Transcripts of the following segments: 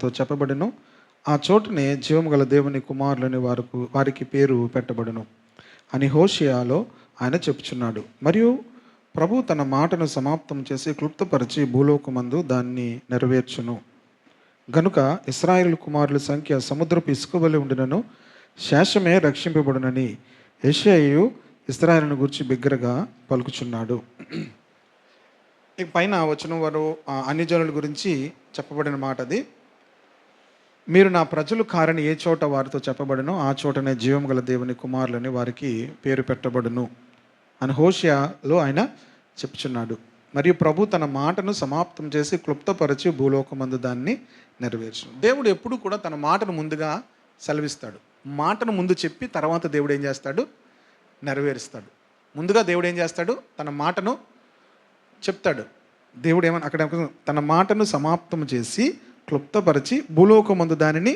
వారితో చెప్పబడెను. ఆ చోటనే జీవము గల దేవుని కుమారులని వారికి పేరు పెట్టబడును అని హోషేయలో ఆయన చెప్పుచున్నాడు. మరియు ప్రభు తన మాటను సమాప్తం చేసి క్లుప్తపరిచి భూలోకమందు దాన్ని నెరవేర్చును. గనుక ఇశ్రాయేలు కుమారుల సంఖ్య సముద్రపు ఇసుక వలె ఉండినను శేషమే రక్షింపబడునని యెషయాయు ఇశ్రాయేలును గురించి బిగ్గరగా పలుకుచున్నాడు. ఇక పైన వచ్చిన వారు అన్ని జనుల గురించి చెప్పబడిన మాట అది. మీరు నా ప్రజలు కారని ఏ చోట వారితో చెప్పబడునో ఆ చోటనే జీవం గల దేవుని కుమారులని వారికి పేరు పెట్టబడును అని హోషేయలో ఆయన చెప్తున్నాడు. మరియు ప్రభు తన మాటను సమాప్తం చేసి క్లుప్తపరిచి భూలోకమందు దాన్ని నెరవేర్చును. దేవుడు ఎప్పుడు కూడా తన మాటను ముందుగా సెలవిస్తాడు. మాటను ముందు చెప్పి తర్వాత దేవుడు ఏం చేస్తాడు? నెరవేరుస్తాడు. ముందుగా దేవుడు ఏం చేస్తాడు? తన మాటను చెప్తాడు. దేవుడు ఏమని అక్కడ తన మాటను సమాప్తం చేసి క్లుప్తపరిచి భూలోకమందు దానిని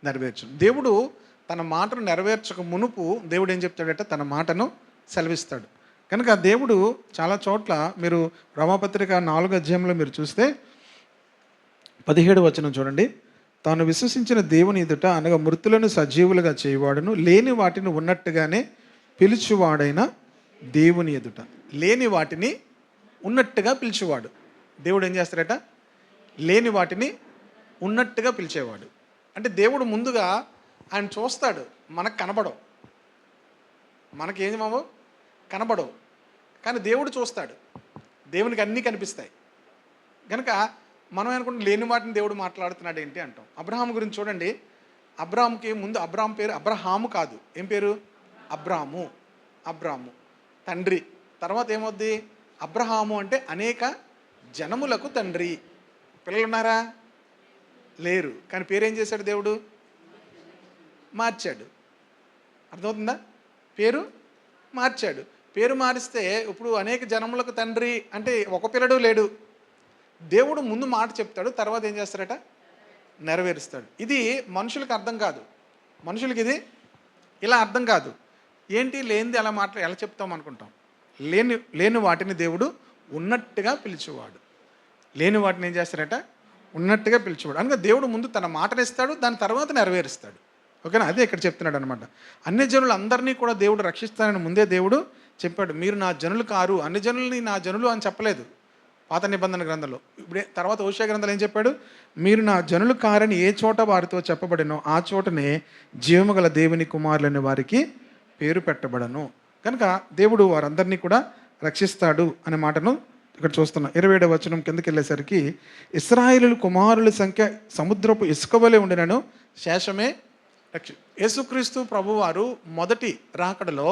నెరవేర్చును. దేవుడు తన మాటను నెరవేర్చక మునుపు దేవుడు ఏం చెప్తాడంటే తన మాటను సెలవిస్తాడు. కనుక దేవుడు చాలా చోట్ల మీరు రోమాపత్రిక 4వ అధ్యాయంలో మీరు చూస్తే 17వ వచనం చూడండి. తాను విశ్వసించిన దేవుని ఎదుట అనగా మృతులను సజీవులుగా చేయవాడును, లేని వాటిని ఉన్నట్టుగానే పిలుచువాడైన దేవుని ఎదుట. లేని వాటిని ఉన్నట్టుగా పిలిచేవాడు. దేవుడు ఏం చేస్తాడట? లేని వాటిని ఉన్నట్టుగా పిలిచేవాడు. అంటే దేవుడు ముందుగా ఆయన చూస్తాడు, మనకు కనబడవు, మనకేం మావో కనబడవు, కానీ దేవుడు చూస్తాడు. దేవునికి అన్నీ కనిపిస్తాయి. కనుక మనం అనుకుంటే లేని వాటిని దేవుడు మాట్లాడుతున్నాడు ఏంటి అంటాం. అబ్రహాం గురించి చూడండి. అబ్రాహాంకి ముందు అబ్రాహాం పేరు అబ్రహాము కాదు, ఏం పేరు? అబ్రాము. అబ్రాము తండ్రి. తర్వాత ఏమవుద్ది? అబ్రహాము అంటే అనేక జనములకు తండ్రి. పిల్లలు ఉన్నారా? లేరు. కానీ పేరేం చేశాడు దేవుడు? మార్చాడు. అర్థమవుతుందా? పేరు మార్చాడు. పేరు మారిస్తే ఇప్పుడు అనేక జనములకు తండ్రి అంటే ఒక పిల్లడు లేడు. దేవుడు ముందు మాట చెప్తాడు, తర్వాత ఏం చేస్తాడట? నెరవేరుస్తాడు. ఇది మనుషులకు అర్థం కాదు. మనుషులకి ఇది ఇలా అర్థం కాదు. ఏంటి లేనిది ఎలా ఎలా చెప్తాం అనుకుంటాం. లేని వాటిని దేవుడు ఉన్నట్టుగా పిలిచేవాడు. లేని వాటిని ఏం చేస్తాడట? ఉన్నట్టుగా పిలిచేవాడు. అనగా దేవుడు ముందు తన మాటను ఇస్తాడు, దాని తర్వాత నెరవేరుస్తాడు. ఓకేనా? అదే ఇక్కడ చెప్తున్నాడు అనమాట. అన్ని జనులు అందరినీ కూడా దేవుడు రక్షిస్తానని ముందే దేవుడు చెప్పాడు. మీరు నా జనులు కారు, అన్ని జనుల్ని నా జనులు అని చెప్పలేదు పాత నిబంధన గ్రంథంలో. ఇప్పుడే తర్వాత హోషేయ గ్రంథంలో ఏం చెప్పాడు? మీరు నా జనులు కారని ఏ చోట వారితో చెప్పబడినో ఆ చోటనే జీవము గల దేవుని కుమారులని వారికి పేరు పెట్టబడను. కనుక దేవుడు వారందరినీ కూడా రక్షిస్తాడు అనే మాటను ఇక్కడ చూస్తున్నాం. 27వ వచనం కిందకి వెళ్ళేసరికి ఇశ్రాయేలు కుమారుల సంఖ్య సముద్రపు ఇసుక వలె ఉండినను శేషమే యేసుక్రీస్తు ప్రభువారు మొదటి రాకడలో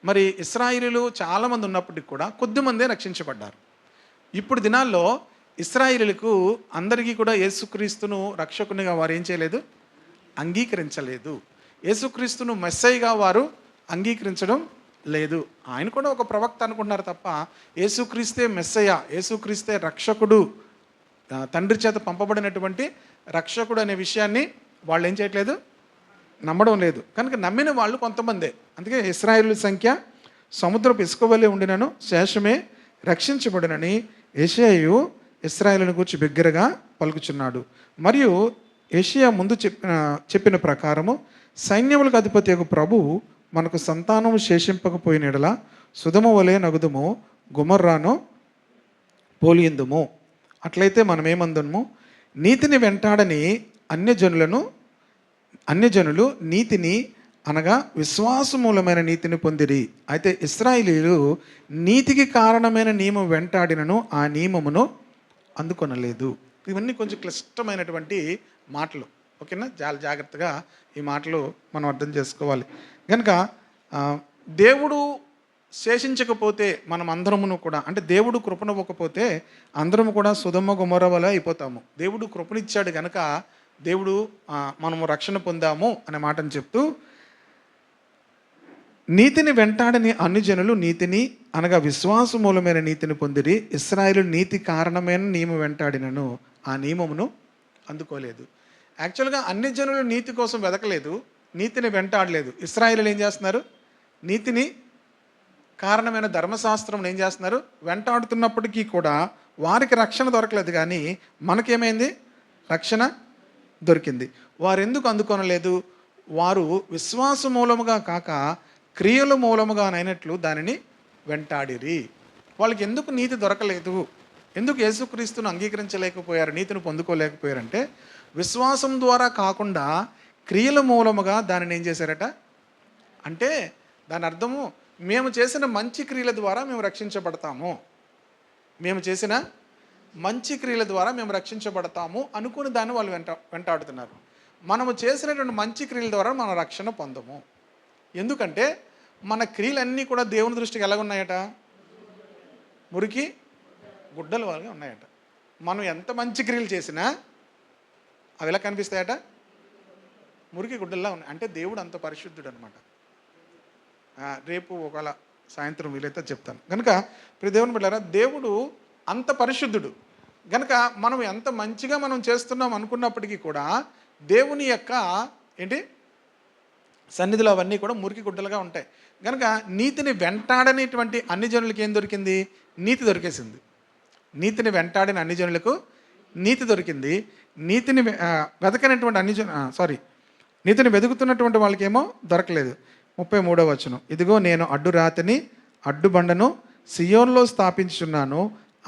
మరి ఇశ్రాయేలీలు చాలామంది ఉన్నప్పటికీ కూడా కొద్దిమందే రక్షించబడ్డారు. ఇప్పుడు దినాల్లో ఇశ్రాయేలీలకు అందరికీ కూడా యేసుక్రీస్తును రక్షకునిగా వారు ఏం చేయలేదు? అంగీకరించలేదు. యేసుక్రీస్తును మెస్సయ్యగా వారు అంగీకరించడం లేదు. ఆయన కూడా ఒక ప్రవక్త అనుకుంటున్నారు తప్ప యేసుక్రీస్తే మెస్సయ్య, యేసుక్రీస్తే రక్షకుడు, తండ్రి చేత పంపబడినటువంటి రక్షకుడు అనే విషయాన్ని వాళ్ళు ఏం చేయట్లేదు? నమ్మడం లేదు. కనుక నమ్మిన వాళ్ళు కొంతమందే. అందుకే ఇశ్రాయేలు సంఖ్య సముద్రపు ఇసుక వలె ఉండినను శేషమే రక్షించబడినని యెషయాయు ఇశ్రాయేలును గురించి బిగ్గరగా పలుకుచున్నాడు. మరియు యెషయా ముందు చెప్పిన ప్రకారము సైన్యములకు అధిపతి యొక్క ప్రభువు మనకు సంతానము శేషింపకపోయిన యెడల సుధమ వలె నగుదుము, గుమర్రాను పోలియందుము. అట్లయితే మనం ఏమందుము? నీతిని వెంటాడని అన్యజనులు నీతిని అనగా విశ్వాసమూలమైన నీతిని పొందిరి. అయితే ఇశ్రాయేలీయులు నీతికి కారణమైన నియమం వెంటాడినను ఆ నియమమును అందుకొనలేదు. ఇవన్నీ కొంచెం క్లిష్టమైనటువంటి మాటలు. ఓకేనా? చాలా జాగ్రత్తగా ఈ మాటలు మనం అర్థం చేసుకోవాలి. కనుక దేవుడు శేషించకపోతే మనం అందరమును కూడా, అంటే దేవుడు కృపనివ్వకపోతే అందరము కూడా సుధమ గుమర వలె అయిపోతాము. దేవుడు కృపనిచ్చాడు కనుక దేవుడు మనము రక్షణ పొందాము అనే మాటను చెప్తూ, నీతిని వెంటాడని అన్ని జనులు నీతిని అనగా విశ్వాసమూలమైన నీతిని పొందిరి. ఇశ్రాయేలు నీతి కారణమైన నియమం వెంటాడినను ఆ నియమమును అందుకోలేదు. యాక్చువల్గా అన్ని జనులు నీతి కోసం వెదకలేదు, నీతిని వెంటాడలేదు. ఇశ్రాయేలు ఏం చేస్తున్నారు? నీతిని కారణమైన ధర్మశాస్త్రం ఏం చేస్తున్నారు? వెంటాడుతున్నప్పటికీ కూడా వారికి రక్షణ దొరకలేదు. కానీ మనకేమైంది? రక్షణ దొరికింది. వారు ఎందుకు అందుకొనలేదు? వారు విశ్వాస మూలముగా కాక క్రియల మూలముగానైనట్లు దానిని వెంటాడిరి. వాళ్ళకి ఎందుకు నీతి దొరకలేదు? ఎందుకు యేసుక్రీస్తును అంగీకరించలేకపోయారు, నీతిని పొందుకోలేకపోయారంటే విశ్వాసం ద్వారా కాకుండా క్రియల మూలముగా దానిని ఏం చేశారట అంటే, దాని అర్థము మేము చేసిన మంచి క్రియల ద్వారా మేము రక్షించబడతాము, మేము చేసిన మంచి క్రియల ద్వారా మేము రక్షించబడతాము అనుకుని దాన్ని వాళ్ళు వెంటాడుతున్నారు. మనము చేసినటువంటి మంచి క్రియల ద్వారా మన రక్షణ పొందము. ఎందుకంటే మన క్రియలన్నీ కూడా దేవుని దృష్టికి ఎలాగున్నాయట? మురికి గుడ్డల వాళ్ళగా ఉన్నాయట. మనం ఎంత మంచి క్రియలు చేసినా అవి ఎలా కనిపిస్తాయట? మురికి గుడ్డల్లా ఉన్నాయి. అంటే దేవుడు అంత పరిశుద్ధుడు అనమాట. రేపు ఒకవేళ సాయంత్రం వీలైతే చెప్తాను. కనుక ఇప్పుడు దేవుని బిడ్డలారా, దేవుడు అంత పరిశుద్ధుడు కనుక మనం ఎంత మంచిగా మనం చేస్తున్నాం అనుకున్నప్పటికీ కూడా దేవుని యొక్క సన్నిధిలో అవన్నీ కూడా మురికి గుడ్డలుగా ఉంటాయి. కనుక నీతిని వెంటాడనేటువంటి అన్ని జనులకు ఏం దొరికింది? నీతి దొరికేసింది. నీతిని వెంటాడిన అన్ని జనులకు నీతి దొరికింది. నీతిని వెతకనటువంటి నీతిని వెతుకుతున్నటువంటి వాళ్ళకేమో దొరకలేదు. 33వ వచనం, ఇదిగో నేను అడ్డురాతిని అడ్డుబండను సియోన్లో స్థాపించుచున్నాను,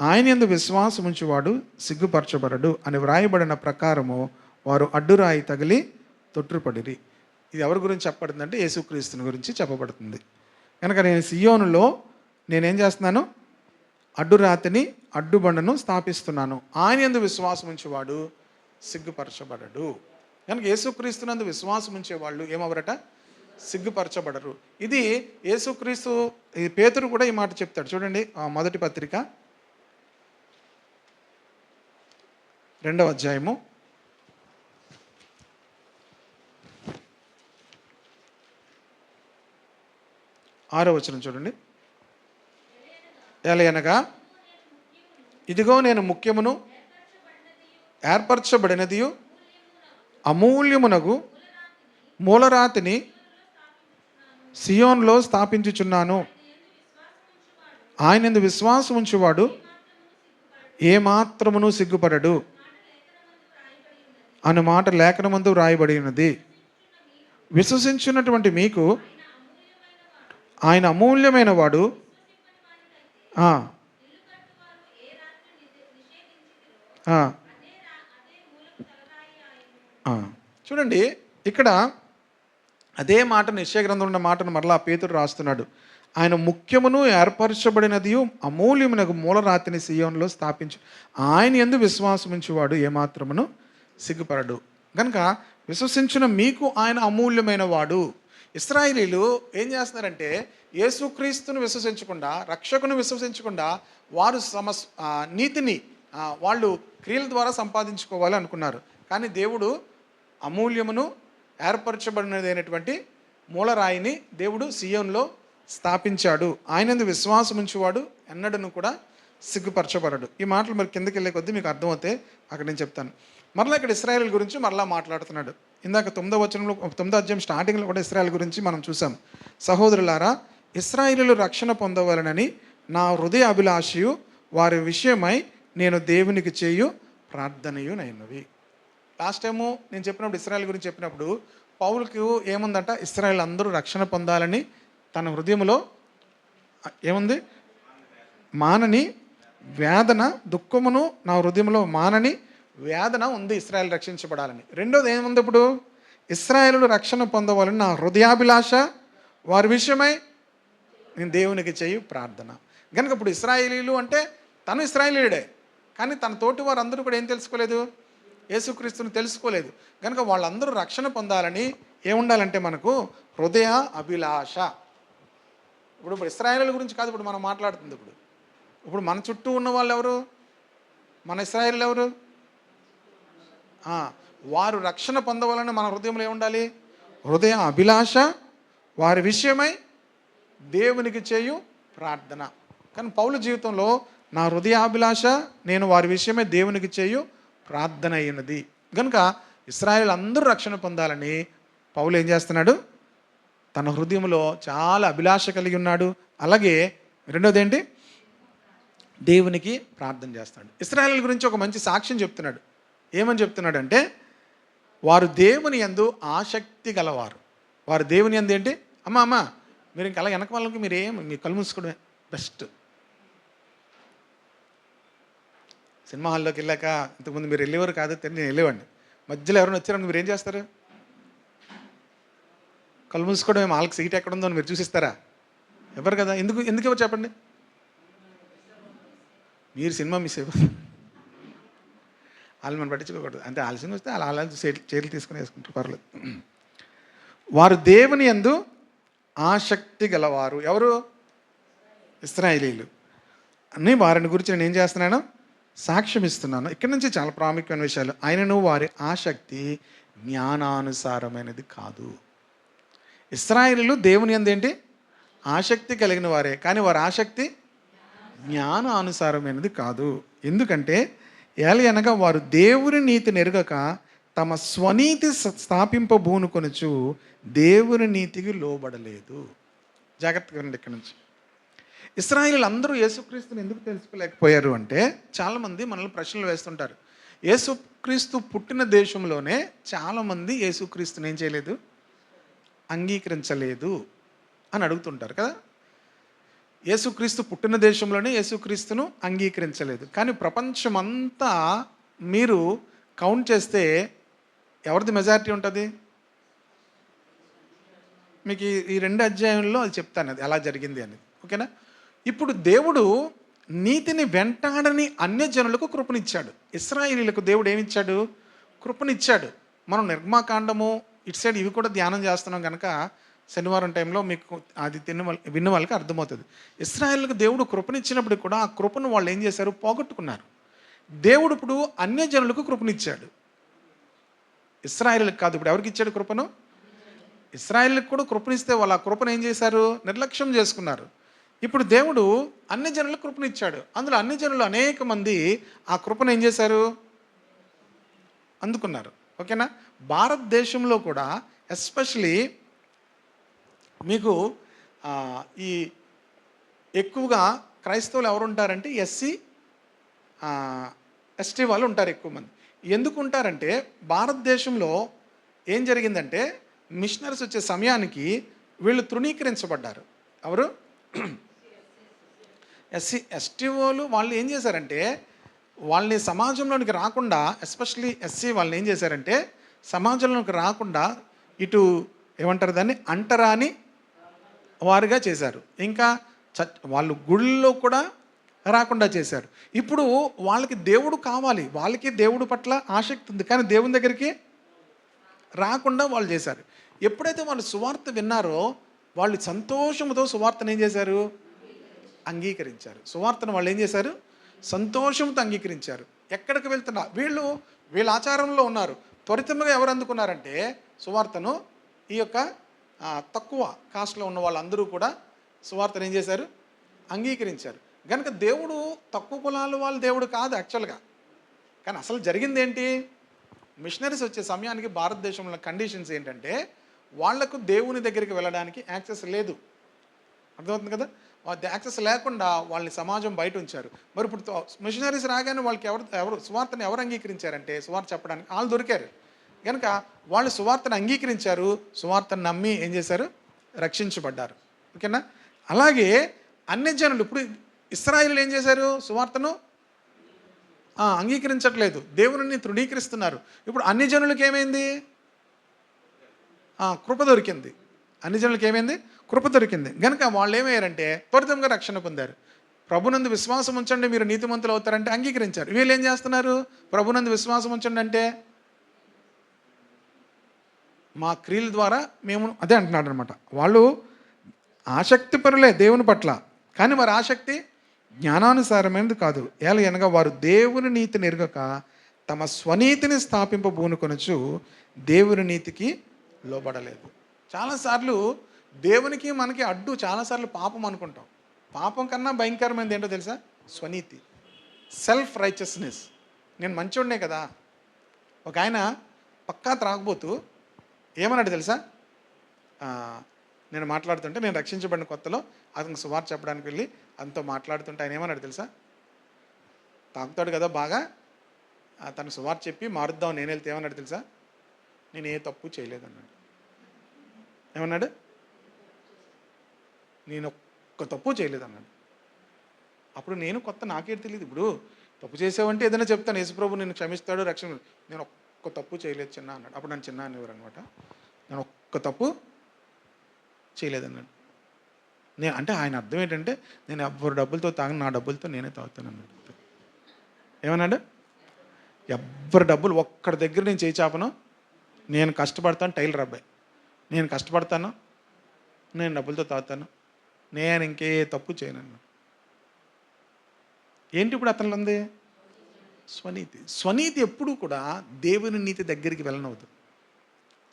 ఆయన యందు విశ్వాసం ఉంచువాడు సిగ్గుపరచబడడు అని వ్రాయబడిన ప్రకారము వారు అడ్డురాయి తగిలి తొట్టుపడిరి. ఇది ఎవరి గురించి చెప్పబడుతుందంటే యేసుక్రీస్తుని గురించి చెప్పబడుతుంది. కనుక నేను సియోనులో నేనేం చేస్తున్నాను? అడ్డురాతిని అడ్డుబండను స్థాపిస్తున్నాను, ఆయన యందు విశ్వాసం ఉంచేవాడు సిగ్గుపరచబడడు. కనుక యేసుక్రీస్తునందు విశ్వాసం ఉంచేవాళ్ళు ఏమవరట? సిగ్గుపరచబడరు. ఇది యేసుక్రీస్తు, పేతురు కూడా ఈ మాట చెప్తాడు. చూడండి, మొదటి పత్రిక 2వ అధ్యాయము 6వ వచనం చూడండి. ఎలయనగా ఇదిగో నేను ముఖ్యమును ఏర్పరచబడినదియు అమూల్యమునగు మూలరాతిని సియోన్లో స్థాపించుచున్నాను, ఆయన యందు విశ్వాసం ఉంచువాడు ఏమాత్రమును సిగ్గుపడడు అను మాట లేఖనమందు వ్రాయబడి ఉన్నది. విశ్వసించున్నటువంటి మీకు ఆయన అమూల్యమైన వాడు. చూడండి, ఇక్కడ అదే మాటను యెషయా గ్రంథంలో ఉన్న మాటను మరలా పేతురు రాస్తున్నాడు. ఆయన ముఖ్యమును ఏర్పరచబడినది అమూల్యమునకు మూలరాతిని సియోన్లో స్థాపించు, ఆయన యందు విశ్వాసం ఉంచువాడు ఏమాత్రమును సిగ్గుపడడు. కనుక విశ్వసించిన మీకు ఆయన అమూల్యమైన వాడు. ఇశ్రాయేలీలు ఏం చేస్తున్నారంటే యేసుక్రీస్తును విశ్వసించకుండా, రక్షకును విశ్వసించకుండా వారు నీతిని వాళ్ళు క్రియల ద్వారా సంపాదించుకోవాలి అనుకున్నారు. కానీ దేవుడు అమూల్యమును ఏర్పరచబడినదైనటువంటి మూలరాయిని దేవుడు సియోన్లో స్థాపించాడు, ఆయనందు విశ్వాసం ఉంచేవాడు ఎన్నడను కూడా సిగ్గుపరచబడడు. ఈ మాటలు మరి కిందకి వెళ్ళే కొద్దీ మీకు అర్థమవుతాయి, అక్కడ నేను చెప్తాను. మరలా ఇక్కడ ఇశ్రాయేల్ గురించి మరలా మాట్లాడుతున్నాడు. ఇందాక 9వ వచనంలో 9వ అధ్యాయం స్టార్టింగ్లో కూడా ఇశ్రాయేల్ గురించి మనం చూసాం. సహోదరులారా, ఇశ్రాయేలీయులు రక్షణ పొందవలనని నా హృదయ అభిలాషయు వారి విషయమై నేను దేవునికి చేయు ప్రార్థనయునైనవి. లాస్ట్ టైము నేను చెప్పినప్పుడు ఇశ్రాయేల్ గురించి చెప్పినప్పుడు పౌలుకు ఏముందంట? ఇశ్రాయేల్ అందరూ రక్షణ పొందాలని తన హృదయంలో ఏముంది? మానని వేదన, దుఃఖమును నా హృదయంలో మానని వేదన ఉంది ఇశ్రాయేల్ రక్షించబడాలని. రెండోది ఏముంది? ఇప్పుడు ఇశ్రాయేలు రక్షణ పొందవాలని నా హృదయాభిలాష వారి విషయమై నేను దేవునికి చేయు ప్రార్థన. కనుక ఇప్పుడు ఇశ్రాయేలీలు అంటే తను ఇశ్రాయేలీయుడే, కానీ తన తోటి వారు అందరూ కూడా ఏం తెలుసుకోలేదు? యేసుక్రీస్తుని తెలుసుకోలేదు. కనుక వాళ్ళందరూ రక్షణ పొందాలని ఏముండాలంటే మనకు హృదయ అభిలాష. ఇప్పుడు ఇశ్రాయేలు గురించి కాదు ఇప్పుడు మనం మాట్లాడుతుంది. ఇప్పుడు మన చుట్టూ ఉన్న వాళ్ళు ఎవరు? మన ఇశ్రాయేలు ఎవరు? వారు రక్షణ పొందవాలని మన హృదయంలో ఏముండాలి? హృదయ అభిలాష వారి విషయమై దేవునికి చేయు ప్రార్థన. కానీ పౌలు జీవితంలో నా హృదయాభిలాష నేను వారి విషయమై దేవునికి చేయు ప్రార్థన అయినది. కనుక ఇశ్రాయేలు అందరూ రక్షణ పొందాలని పౌలు ఏం చేస్తున్నాడు? తన హృదయంలో చాలా అభిలాష కలిగి ఉన్నాడు. అలాగే రెండోది ఏంటి? దేవునికి ప్రార్థన చేస్తున్నాడు. ఇశ్రాయేలు గురించి ఒక మంచి సాక్ష్యం చెప్తున్నాడు. ఏమని చెప్తున్నాడంటే, వారు దేవుని యందు ఆసక్తి గలవారు. వారు దేవుని యందు ఏంటి? అమ్మ మీరు ఇంక అలా వెనక వాళ్ళకి మీరు మీ కళ్ళు మూసుకోవడమే బెస్ట్. సినిమా హాల్లోకి వెళ్ళాక ఇంతకుముందు మీరు వెళ్ళేవారు కాదు, నేను వెళ్ళేవాడిని. మధ్యలో ఎవరైనా వచ్చారని మీరు ఏం చేస్తారు? కళ్ళు మూసుకోవడమే. వాళ్ళకి సీట్ ఎక్కడుందో అని మీరు చూసిస్తారా? ఎవరు కదా. ఎందుకు ఎవరు చెప్పండి? మీరు సినిమా మిస్ అయిపోతుంది. వాళ్ళు మనం పట్టించుకోకూడదు. అంటే ఆలస్యం వస్తే అలా చీరలు తీసుకుని వేసుకుంటారు, పర్లేదు. వారు దేవుని యందు ఆసక్తి గలవారు. ఎవరు? ఇశ్రాయేలీయులు అని వారిని గురించి నేను ఏం చేస్తున్నాను? సాక్ష్యం ఇస్తున్నాను. ఇక్కడి నుంచి చాలా ప్రాముఖ్యమైన విషయాలు. ఆయనను వారి ఆసక్తి జ్ఞానానుసారమైనది కాదు. ఇశ్రాయేలీయులు దేవుని యందు ఏంటి? ఆసక్తి కలిగిన వారే, కానీ వారి ఆసక్తి జ్ఞానానుసారమైనది కాదు. ఎందుకంటే ఏలయనగా వారు దేవుని నీతిని ఎరుగక తమ స్వనీతి స్థాపింపబూనుకొనుచు దేవుని నీతికి లోబడలేదు. జాగ్రత్తగా వినండి ఇక్కడి నుంచి. ఇశ్రాయేలీయులు అందరూ యేసుక్రీస్తుని ఎందుకు తెలుసుకోలేకపోయారు అంటే, చాలామంది మనల్ని ప్రశ్నలు వేస్తుంటారు. యేసుక్రీస్తు పుట్టిన దేశంలోనే చాలామంది యేసుక్రీస్తుని ఏం చేయలేదు? అంగీకరించలేదు అని అడుగుతుంటారు కదా. యేసుక్రీస్తు పుట్టిన దేశంలోనే యేసుక్రీస్తును అంగీకరించలేదు. కానీ ప్రపంచమంతా మీరు కౌంట్ చేస్తే ఎవరిది మెజారిటీ ఉంటుంది? మీకు ఈ 2 అధ్యాయంలో అది చెప్తాను, అది ఎలా జరిగింది అని. ఓకేనా? ఇప్పుడు దేవుడు నీతిని వెంటాడని అన్యజనులకు కృపనిచ్చాడు. ఇశ్రాయేలీయులకు దేవుడు ఏమిచ్చాడు? కృపనిచ్చాడు. మనం నిర్గమాకాండము ఇటు సైడ్ ఇవి కూడా ధ్యానం చేస్తున్నాం కనుక శనివారం టైంలో మీకు అది విన్న వాళ్ళకి అర్థమవుతుంది. ఇశ్రాయేలుకు దేవుడు కృపనిచ్చినప్పుడు కూడా ఆ కృపను వాళ్ళు ఏం చేశారు? పోగొట్టుకున్నారు. దేవుడు ఇప్పుడు అన్యజనులకు కృపనిచ్చాడు. ఇశ్రాయేలులకు కాదు. ఇప్పుడు ఎవరికి ఇచ్చాడు కృపను? ఇశ్రాయేలుకు కూడా కృపనిస్తే వాళ్ళు ఆ కృపను ఏం చేశారు? నిర్లక్ష్యం చేసుకున్నారు. ఇప్పుడు దేవుడు అన్యజనులకు కృపనిచ్చాడు. అందులో అన్యజనులు అనేక మంది ఆ కృపను ఏం చేశారు? అందుకున్నారు. ఓకేనా? భారతదేశంలో కూడా ఎస్పెషలీ మీకు ఈ ఎక్కువగా క్రైస్తవులు ఎవరు ఉంటారంటే ఎస్టీ వాళ్ళు ఉంటారు ఎక్కువ మంది. ఎందుకు ఉంటారంటే భారతదేశంలో ఏం జరిగిందంటే మిషనరీస్ వచ్చే సమయానికి వీళ్ళు తృణీకరించబడ్డారు. ఎవరు? ఎస్టీ వాళ్ళు ఏం చేశారంటే వాళ్ళని సమాజంలోనికి రాకుండా, ఎస్పెషలీ ఎస్సీ వాళ్ళని ఏం చేశారంటే సమాజంలోకి రాకుండా ఇటు ఏమంటారు దాన్ని అంటరాని వారుగా చేశారు. ఇంకా వాళ్ళు గుళ్ళో కూడా రాకుండా చేశారు. ఇప్పుడు వాళ్ళకి దేవుడు కావాలి, వాళ్ళకి దేవుడు పట్ల ఆసక్తి ఉంది, కానీ దేవుని దగ్గరికి రాకుండా వాళ్ళు చేశారు. ఎప్పుడైతే వాళ్ళు సువార్త విన్నారో వాళ్ళు సంతోషంతో సువార్తను ఏం చేశారు? అంగీకరించారు. సువార్తను వాళ్ళు ఏం చేశారు? సంతోషంతో అంగీకరించారు. ఎక్కడికి వెళ్తున్నా వీళ్ళ ఆచారంలో ఉన్నారు. త్వరితంగా ఎవరు అందుకున్నారంటే సువార్తను ఈ యొక్క తక్కువ కాస్ట్లో ఉన్న వాళ్ళందరూ కూడా సువార్తను ఏం చేశారు? అంగీకరించారు. కనుక దేవుడు తక్కువ కులాల వాళ్ళ దేవుడు కాదు యాక్చువల్గా. కానీ అసలు జరిగింది ఏంటి? మిషనరీస్ వచ్చే సమయానికి భారతదేశంలో కండిషన్స్ ఏంటంటే వాళ్లకు దేవుని దగ్గరికి వెళ్ళడానికి యాక్సెస్ లేదు. అర్థమవుతుంది కదా. యాక్సెస్ లేకుండా వాళ్ళని సమాజం బయట ఉంచారు. మరి ఇప్పుడు మిషనరీస్ రాగానే వాళ్ళకి ఎవరు సువార్తను ఎవరు అంగీకరించారంటే సువార్త చెప్పడానికి వాళ్ళు దొరికారు. కనుక వాళ్ళు సువార్తను అంగీకరించారు, సువార్తను నమ్మి ఏం చేశారు? రక్షించబడ్డారు. ఓకేనా. అలాగే అన్యజనులు ఇప్పుడు ఇశ్రాయేలీయులు ఏం చేశారు? సువార్తను అంగీకరించట్లేదు, దేవుని తృణీకరిస్తున్నారు. ఇప్పుడు అన్యజనులకు ఏమైంది? కృప దొరికింది. అన్యజనులకు ఏమైంది? కృప దొరికింది. కనుక వాళ్ళు ఏమయ్యారంటే త్వరితంగా రక్షణ పొందారు. ప్రభునందు విశ్వాసం ఉంచండి మీరు నీతిమంతులు అవుతారంటే అంగీకరించారు. వీళ్ళు ఏం చేస్తున్నారు? ప్రభునందు విశ్వాసం ఉంచండి అంటే మా క్రియల ద్వారా మేము అదే అంటున్నాడు అనమాట. వాళ్ళు ఆసక్తి పరులే దేవుని పట్ల, కానీ వారి ఆసక్తి జ్ఞానానుసారమైనది కాదు. ఏలయనగా వారు దేవుని నీతిని ఎరుగక తమ స్వనీతిని స్థాపింపబూనుకొనుచు దేవుని నీతికి లోబడలేదు. చాలాసార్లు దేవునికి మనకి అడ్డు చాలాసార్లు పాపం అనుకుంటాం. పాపం కన్నా భయంకరమైనది ఏంటో తెలుసా? స్వనీతి, సెల్ఫ్ రైచియస్నెస్. నేను మంచోడినే కదా. ఒక ఆయన పక్కా త్రాగబోతూ ఏమన్నాడు తెలుసా? నేను మాట్లాడుతుంటే, నేను రక్షించబడిన కొత్తలో అతనికి సువార్త చెప్పడానికి వెళ్ళి అతనితో మాట్లాడుతుంటే ఆయన ఏమన్నాడు తెలుసా? తాగుతాడు కదా బాగా, తను సువార్త చెప్పి మారుద్దాం నేను వెళ్తే ఏమన్నాడు తెలుసా? నేను ఏ తప్పు చేయలేదన్నాడు. ఏమన్నాడు? నేను ఒక్క తప్పు చేయలేదన్నాడు. అప్పుడు నేను కొత్త, నాకే తెలియదు. ఇప్పుడు తప్పు చేసావంటే ఏదైనా చెప్తాను, యేసుప్రభు నేను క్షమిస్తాడు, రక్షణ. నేను ఒక్క తప్పు చేయలేదు చిన్న అన్నాడు. అప్పుడు నన్ను చిన్న అనేవారు అనమాట. నేను ఒక్క తప్పు చేయలేదన్నాడు. అంటే ఆయన అర్థం ఏంటంటే, నేను ఎవరి డబ్బులతో తాగను, నా డబ్బులతో నేనే తాగుతాను అన్నాడు. ఏమన్నాడు? ఎవ్వరి డబ్బులు ఒక్కడి దగ్గర నేను చేయి చాపను, నేను కష్టపడతాను, టైలర్ అబ్బాయి, నేను కష్టపడతాను, నేను డబ్బులతో తాగుతాను, నేను ఇంకే తప్పు చేయను. ఏంటి ఇప్పుడు అతనిలో ఉంది? స్వనీతి. స్వనీతి ఎప్పుడూ కూడా దేవుని నీతి దగ్గరికి వెళ్ళనవుతుంది.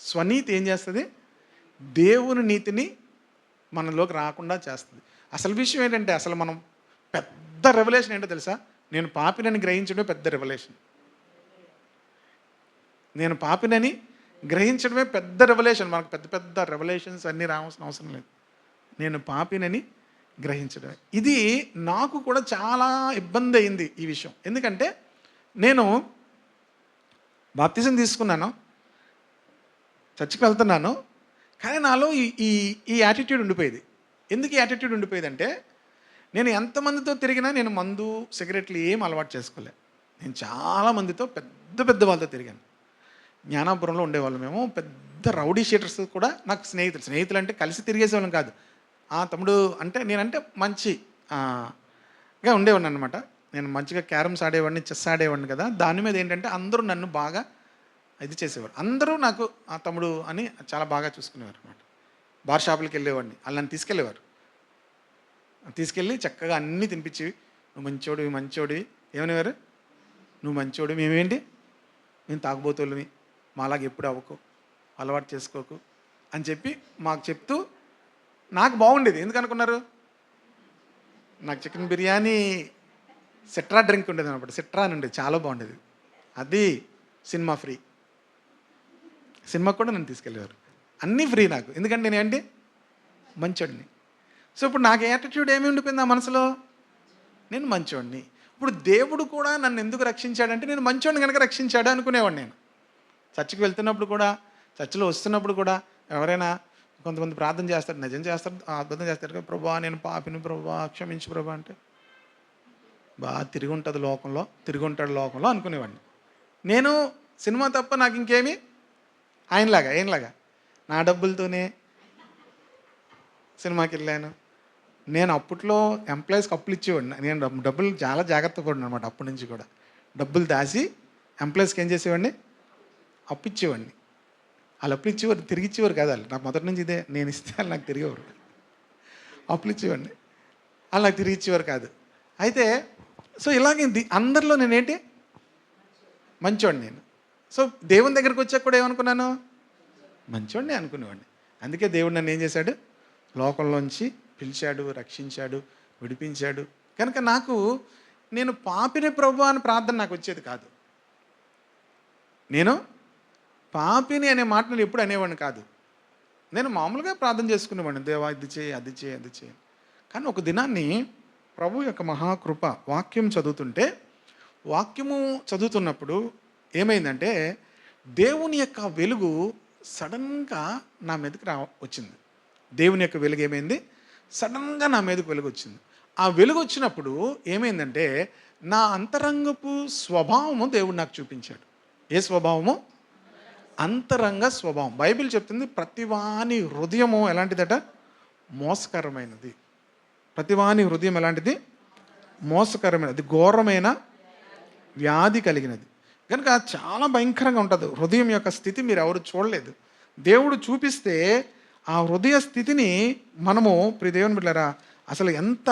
స్వనీతి ఏం చేస్తుంది? దేవుని నీతిని మనలోకి రాకుండా చేస్తుంది. అసలు విషయం ఏంటంటే, అసలు మనం పెద్ద రెవల్యూషన్ ఏంటో తెలుసా? నేను పాపినని గ్రహించడమే పెద్ద రెవల్యూషన్. నేను పాపినని గ్రహించడమే పెద్ద రెవల్యూషన్. మనకు పెద్ద పెద్ద రెవల్యూషన్స్ అన్నీ రావాల్సిన అవసరం లేదు. నేను పాపినని గ్రహించడమే. ఇది నాకు కూడా చాలా ఇబ్బంది అయింది ఈ విషయం. ఎందుకంటే నేను బాప్తిజం తీసుకున్నాను, చర్చికి వెళ్తున్నాను, కానీ నాలో ఈ ఈ యాటిట్యూడ్ ఉండిపోయేది. ఎందుకు ఈ యాటిట్యూడ్ ఉండిపోయేదంటే, నేను ఎంతమందితో తిరిగినా నేను మందు సిగరెట్లు ఏం అలవాటు చేసుకోలే. నేను చాలామందితో పెద్ద పెద్ద వాళ్ళతో తిరిగాను. జ్ఞానాపురంలో ఉండేవాళ్ళు మేము. పెద్ద రౌడీ షీటర్స్ కూడా నాకు స్నేహితులు అంటే కలిసి తిరిగేసేవాళ్ళం కాదు. తమ్ముడు అంటే నేనంటే మంచిగా ఉండేవాడిని అనమాట. నేను మంచిగా క్యారమ్స్ ఆడేవాడిని, చెస్ ఆడేవాడిని కదా. దాని మీద ఏంటంటే అందరూ నన్ను బాగా ఇది చేసేవారు. అందరూ నాకు తమ్ముడు అని చాలా బాగా చూసుకునేవారు అనమాట. బార్ షాపులకి వెళ్ళేవాడిని, వాళ్ళు నన్ను తీసుకెళ్ళి చక్కగా అన్నీ తినిపించేవి. నువ్వు మంచోడివి, మంచోడివి. ఏమనేవారు? నువ్వు మంచోడివి, మేమేంటి, మేము తాగుబోతులని, మాలాగా ఎప్పుడు అవ్వకు, అలవాటు చేసుకోకు అని చెప్పి మాకు చెప్తూ నాకు బాగుండేది. ఎందుకు అనుకున్నారు? నాకు చికెన్ బిర్యానీ సిట్రా డ్రింక్ ఉండేది అనమాట. సిట్రా అని ఉండేది, చాలా బాగుండేది. అది సినిమా ఫ్రీ. సినిమాకి కూడా నన్ను తీసుకెళ్ళేవారు. అన్నీ ఫ్రీ నాకు. ఎందుకంటే నేనేంటి, మంచోడిని. సో ఇప్పుడు నాకు యాటిట్యూడ్ ఏమి ఉండిపోయింది ఆ మనసులో? నేను మంచోడిని. ఇప్పుడు దేవుడు కూడా నన్ను ఎందుకు రక్షించాడంటే, నేను మంచోడిని కనుక రక్షించాడు అనుకునేవాడిని. నేను చర్చికి వెళ్తున్నప్పుడు కూడా, చర్చిలో వస్తున్నప్పుడు కూడా ఎవరైనా కొంతమంది ప్రార్థన చేస్తారు, నిజం చేస్తారు, అద్భుతం చేస్తారు. ప్రభా నేను పాపిని ప్రభా, క్షమించు ప్రభా అంటే, బాగా తిరిగి ఉంటాడు లోకంలో అనుకునేవాడిని. నేను సినిమా తప్ప నాకు ఇంకేమి ఏంలాగా నా డబ్బులతోనే సినిమాకి వెళ్ళాను. నేను అప్పట్లో ఎంప్లాయీస్కి అప్పులు ఇచ్చేవాడిని. నేను డబ్బులు చాలా జాగ్రత్త పడిన అనమాట. అప్పటి నుంచి కూడా డబ్బులు దాచి ఎంప్లాయీస్కి ఏం చేసేవాడిని, అప్పు ఇచ్చేవాడిని. వాళ్ళు అప్పులు ఇచ్చేవారు, తిరిగి ఇచ్చేవారు కదా. వాళ్ళు నాకు మొదటి నుంచి ఇదే, నేను ఇస్తే వాళ్ళు నాకు తిరిగేవారు. అప్పులు ఇచ్చేవాడిని, వాళ్ళు నాకు తిరిగి ఇచ్చేవారు కాదు. అయితే సో ఇలాగే అందరిలో నేనేంటి, మంచోడిని నేను. సో దేవుని దగ్గరికి వచ్చాక కూడా ఏమనుకున్నాను, మంచోడిని అనుకునేవాడిని. అందుకే దేవుడు నన్ను ఏం చేశాడు, లోకంలోంచి పిలిచాడు, రక్షించాడు, విడిపించాడు. కనుక నేను పాపిని ప్రభు అని ప్రార్థన నాకు వచ్చేది కాదు. నేను పాపిని అనే మాటలు ఎప్పుడు అనేవాడిని కాదు. నేను మామూలుగా ప్రార్థన చేసుకునేవాడిని, దేవా ఇది చేయి, అది చేయి. కానీ ఒక దినాన్ని ప్రభు యొక్క మహాకృప, వాక్యం చదువుతున్నప్పుడు ఏమైందంటే, దేవుని యొక్క వెలుగు సడన్గా నా మీదకి వచ్చింది. దేవుని యొక్క వెలుగు ఏమైంది, సడన్గా నా మీదకి వెలుగు వచ్చింది. ఆ వెలుగు వచ్చినప్పుడు ఏమైందంటే, నా అంతరంగపు స్వభావము దేవుడు నాకు చూపించాడు. ఏ స్వభావము? అంతరంగ స్వభావం. బైబిల్ చెప్తుంది, ప్రతివాని హృదయము ఎలాంటిదట, మోసకరమైనది. ప్రతివాని హృదయం ఎలాంటిది, మోసకరమైనది, ఘోరమైన వ్యాధి కలిగినది. కనుక చాలా భయంకరంగా ఉంటుంది హృదయం యొక్క స్థితి. మీరు ఎవరు చూడలేదు, దేవుడు చూపిస్తే ఆ హృదయ స్థితిని మనము దేవుని బిడ్డలారా అసలు ఎంత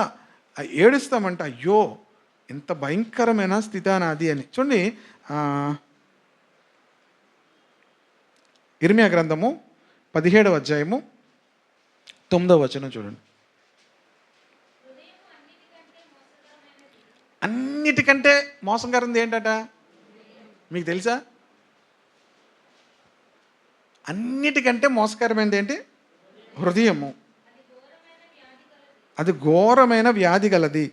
ఏడుస్తామంటే, అయ్యో ఎంత భయంకరమైన స్థితి నాది అని. చూడండి, ఇర్మియా గ్రంథము 17వ అధ్యాయము 9వ వచనం చూడండి. అన్నిటికంటే మోసకరంది ఏంటట మీకు తెలుసా? అన్నిటికంటే మోసకరమైనది ఏంటి? హృదయము. అది ఘోరమైన వ్యాధి గలది,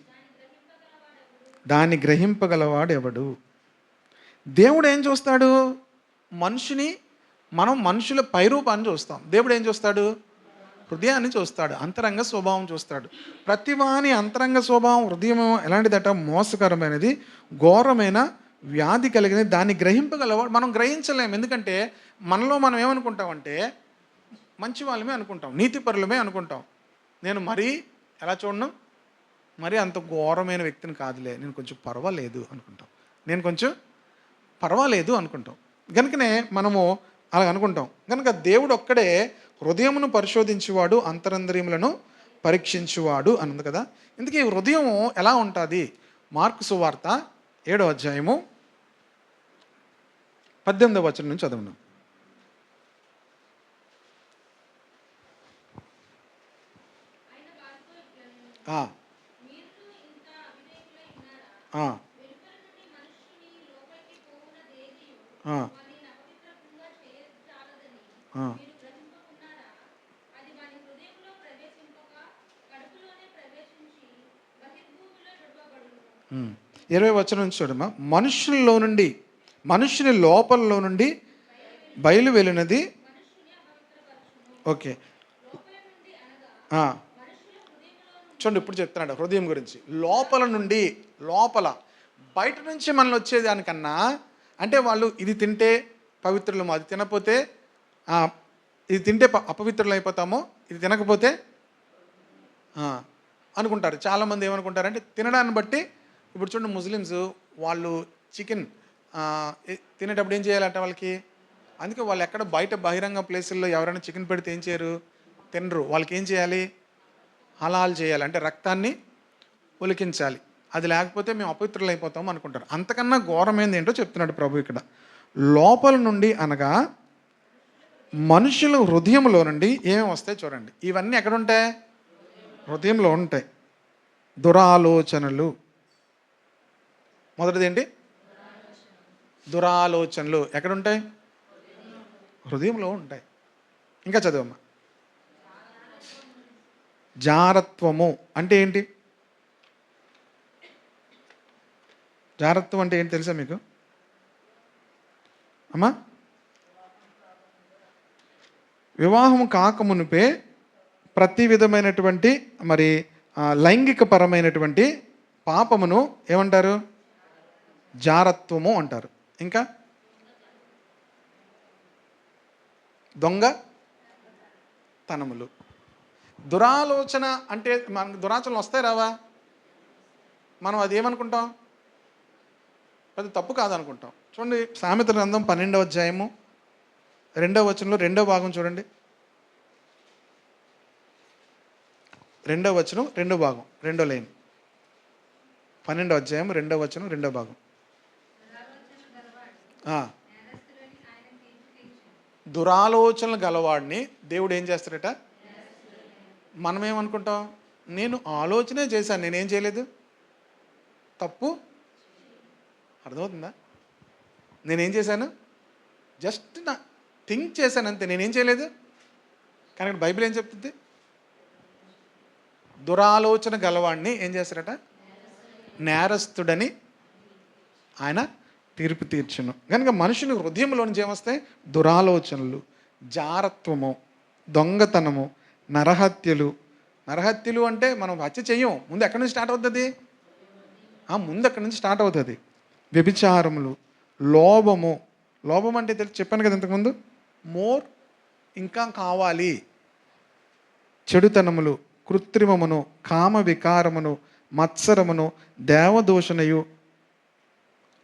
దాన్ని గ్రహింపగలవాడు ఎవడు? దేవుడు ఏం చూస్తాడు? మనిషిని మనం మనుషుల పైరూపాన్ని చూస్తాం. దేవుడు ఏం చూస్తాడు? హృదయాన్ని చూస్తాడు, అంతరంగ స్వభావం చూస్తాడు. ప్రతివాని అంతరంగ స్వభావం హృదయం ఎలాంటిదట? మోసకరమైనది, ఘోరమైన వ్యాధి కలిగినది. దాన్ని గ్రహింపగలవాడు. మనం గ్రహించలేము. ఎందుకంటే మనలో మనం ఏమనుకుంటామంటే మంచి వాళ్ళమే అనుకుంటాం, నీతిపరులమే అనుకుంటాం. నేను మరీ ఎలా చూడను, మరీ అంత ఘోరమైన వ్యక్తిని కాదులే, నేను కొంచెం పర్వాలేదు అనుకుంటాం. నేను కొంచెం పర్వాలేదు అనుకుంటాం. కనుకనే మనము అలా అనుకుంటాం. కనుక దేవుడు ఒక్కడే హృదయమును పరిశోధించువాడు, అంతరంద్రియములను పరీక్షించువాడు అని ఉంది కదా. ఇందుకే హృదయం ఎలా ఉంటుంది? మార్కు సువార్త 7వ అధ్యాయము 18వ వచనం నుంచి చదవను. ఆ 20వ వచనం నుంచి చూడమ్మా. మనుషుల్లో నుండి, మనుషుని లోపలలో నుండి బయలు వెళ్ళినది. ఓకే, చూడండి ఇప్పుడు చెప్తున్నాడు హృదయం గురించి. లోపల నుండి, లోపల, బయట నుంచి మనల్ని వచ్చేదానికన్నా, అంటే వాళ్ళు ఇది తింటే పవిత్రులము, అది తినకపోతే ఇది తింటే అపవిత్రులు అయిపోతాము, ఇది తినకపోతే అనుకుంటారు. చాలామంది ఏమనుకుంటారంటే తినడాన్ని బట్టి, ఇప్పుడు చూడండి ముస్లిమ్స్ వాళ్ళు చికెన్ తినేటప్పుడు ఏం చేయాలంటే వాళ్ళకి, అందుకే వాళ్ళు ఎక్కడ బయట బహిరంగ ప్లేసుల్లో ఎవరైనా చికెన్ పెడితే ఏం చేయరు, తినరు. వాళ్ళకి ఏం చేయాలి? హలాల్ చేయాలి, అంటే రక్తాన్ని ఒలికించాలి. అది లేకపోతే మేము అపవిత్రులు అయిపోతాము అనుకుంటారు. అంతకన్నా ఘోరమైంది ఏంటో చెప్తున్నాడు ప్రభు ఇక్కడ. లోపల నుండి అనగా మనుషుల హృదయంలో నుండి ఏమేమి వస్తాయి చూడండి. ఇవన్నీ ఎక్కడ ఉంటాయి? హృదయంలో ఉంటాయి. దురాలోచనలు. మొదటిది ఏంటి? దురాలోచనలు ఎక్కడుంటాయి? హృదయంలో ఉంటాయి. ఇంకా చదవమ్మా. జారత్వము అంటే ఏంటి? జారత్వం అంటే ఏంటి తెలుసా మీకు అమ్మా? వివాహం కాకమునిపే ప్రతి విధమైనటువంటి మరి లైంగిక పరమైనటువంటి పాపమును ఏమంటారు? జారత్వము అంటారు. ఇంకా దొంగ తనములు. దురాలోచన అంటే మనకు దురాచనలు వస్తాయి రావా? మనం అది ఏమనుకుంటాం? అది తప్పు కాదనుకుంటాం. చూడండి సామెతల గ్రంథం 12వ అధ్యాయము 2వ వచనంలో 2వ భాగం చూడండి. 2వ వచనం 2వ భాగం 2వ లైన్. 12వ అధ్యాయం 2వ వచనం 2వ భాగం. దురాలోచనలు గలవాడిని దేవుడు ఏం చేస్తాడట? మనం ఏమనుకుంటాం? నేను ఆలోచనే చేశాను, నేనేం చేయలేదు, తప్పు. అర్థమవుతుందా? నేనేం చేశాను? జస్ట్ నా థింక్ చేశాను అంతే, నేనేం చేయలేదు. కానీ బైబిల్ ఏం చెప్తుంది? దురాలోచన గలవాడిని ఏం చేస్తారట? నేరస్తుడని ఆయన తీర్పు తీర్చును. కనుక మనుషుని హృదయంలో నుంచి ఏమొస్తాయి? దురాలోచనలు, జారత్వము, దొంగతనము, నరహత్యలు. నరహత్యలు అంటే మనం హత్య చెయ్యం, ముందు ఎక్కడి నుంచి స్టార్ట్ అవుతుంది? ముందు ఎక్కడి నుంచి స్టార్ట్ అవుతుంది. వ్యభిచారములు, లోభము. లోభం అంటే తెలిసి చెప్పాను కదా ఇంతకుముందు, మోర్, ఇంకా కావాలి. చెడుతనములు, కృత్రిమమును, కామ వికారమును, మత్సరమును, దేవదూషణయు,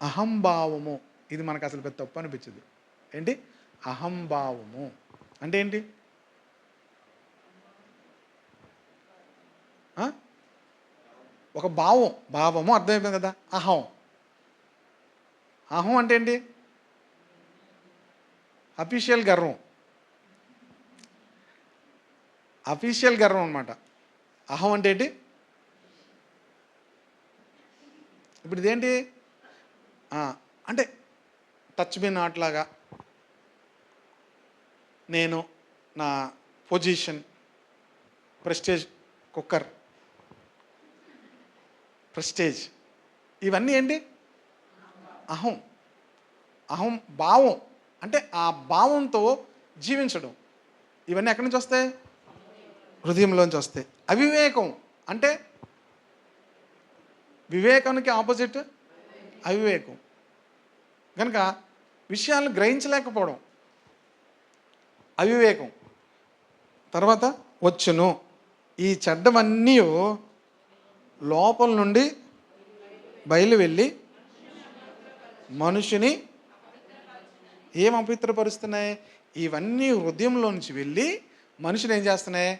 అహంభావము. ఇది మనకు అసలు పెద్ద తప్పు అనిపించదు. ఏంటి అహంభావము అంటే? ఏంటి? ఒక భావము అర్థమైపోయింది కదా. అహం, అహం అంటే ఏంటి? అఫీషియల్ గర్వం, అఫీషియల్ గర్వం అనమాట. అహం అంటే ఏంటి? ఇప్పుడు ఇదేంటి అంటే టచ్ మీ నాట్ లాగా, నేను నా పొజిషన్, ప్రెస్టేజ్, కుక్కర్, ప్రెస్టేజ్, ఇవన్నీ ఏంటి? అహం. అహం భావం. అంటే ఆ భావంతో జీవించడం. ఇవన్నీ ఎక్కడి నుంచి వస్తాయి? హృదయంలోంచి వస్తాయి. అవివేకం అంటే వివేకానికి ఆపోజిట్ అవివేకం. కనుక విషయాలను గ్రహించలేకపోవడం అవివేకం. తర్వాత వచ్చును. ఈ చెడ్డవన్నీ లోపల నుండి బయలు వెళ్ళి మనుషుని ఏం అపవిత్రపరుస్తున్నాయి? ఇవన్నీ హృదయంలో నుంచి వెళ్ళి మనుషుని ఏం చేస్తున్నాయి?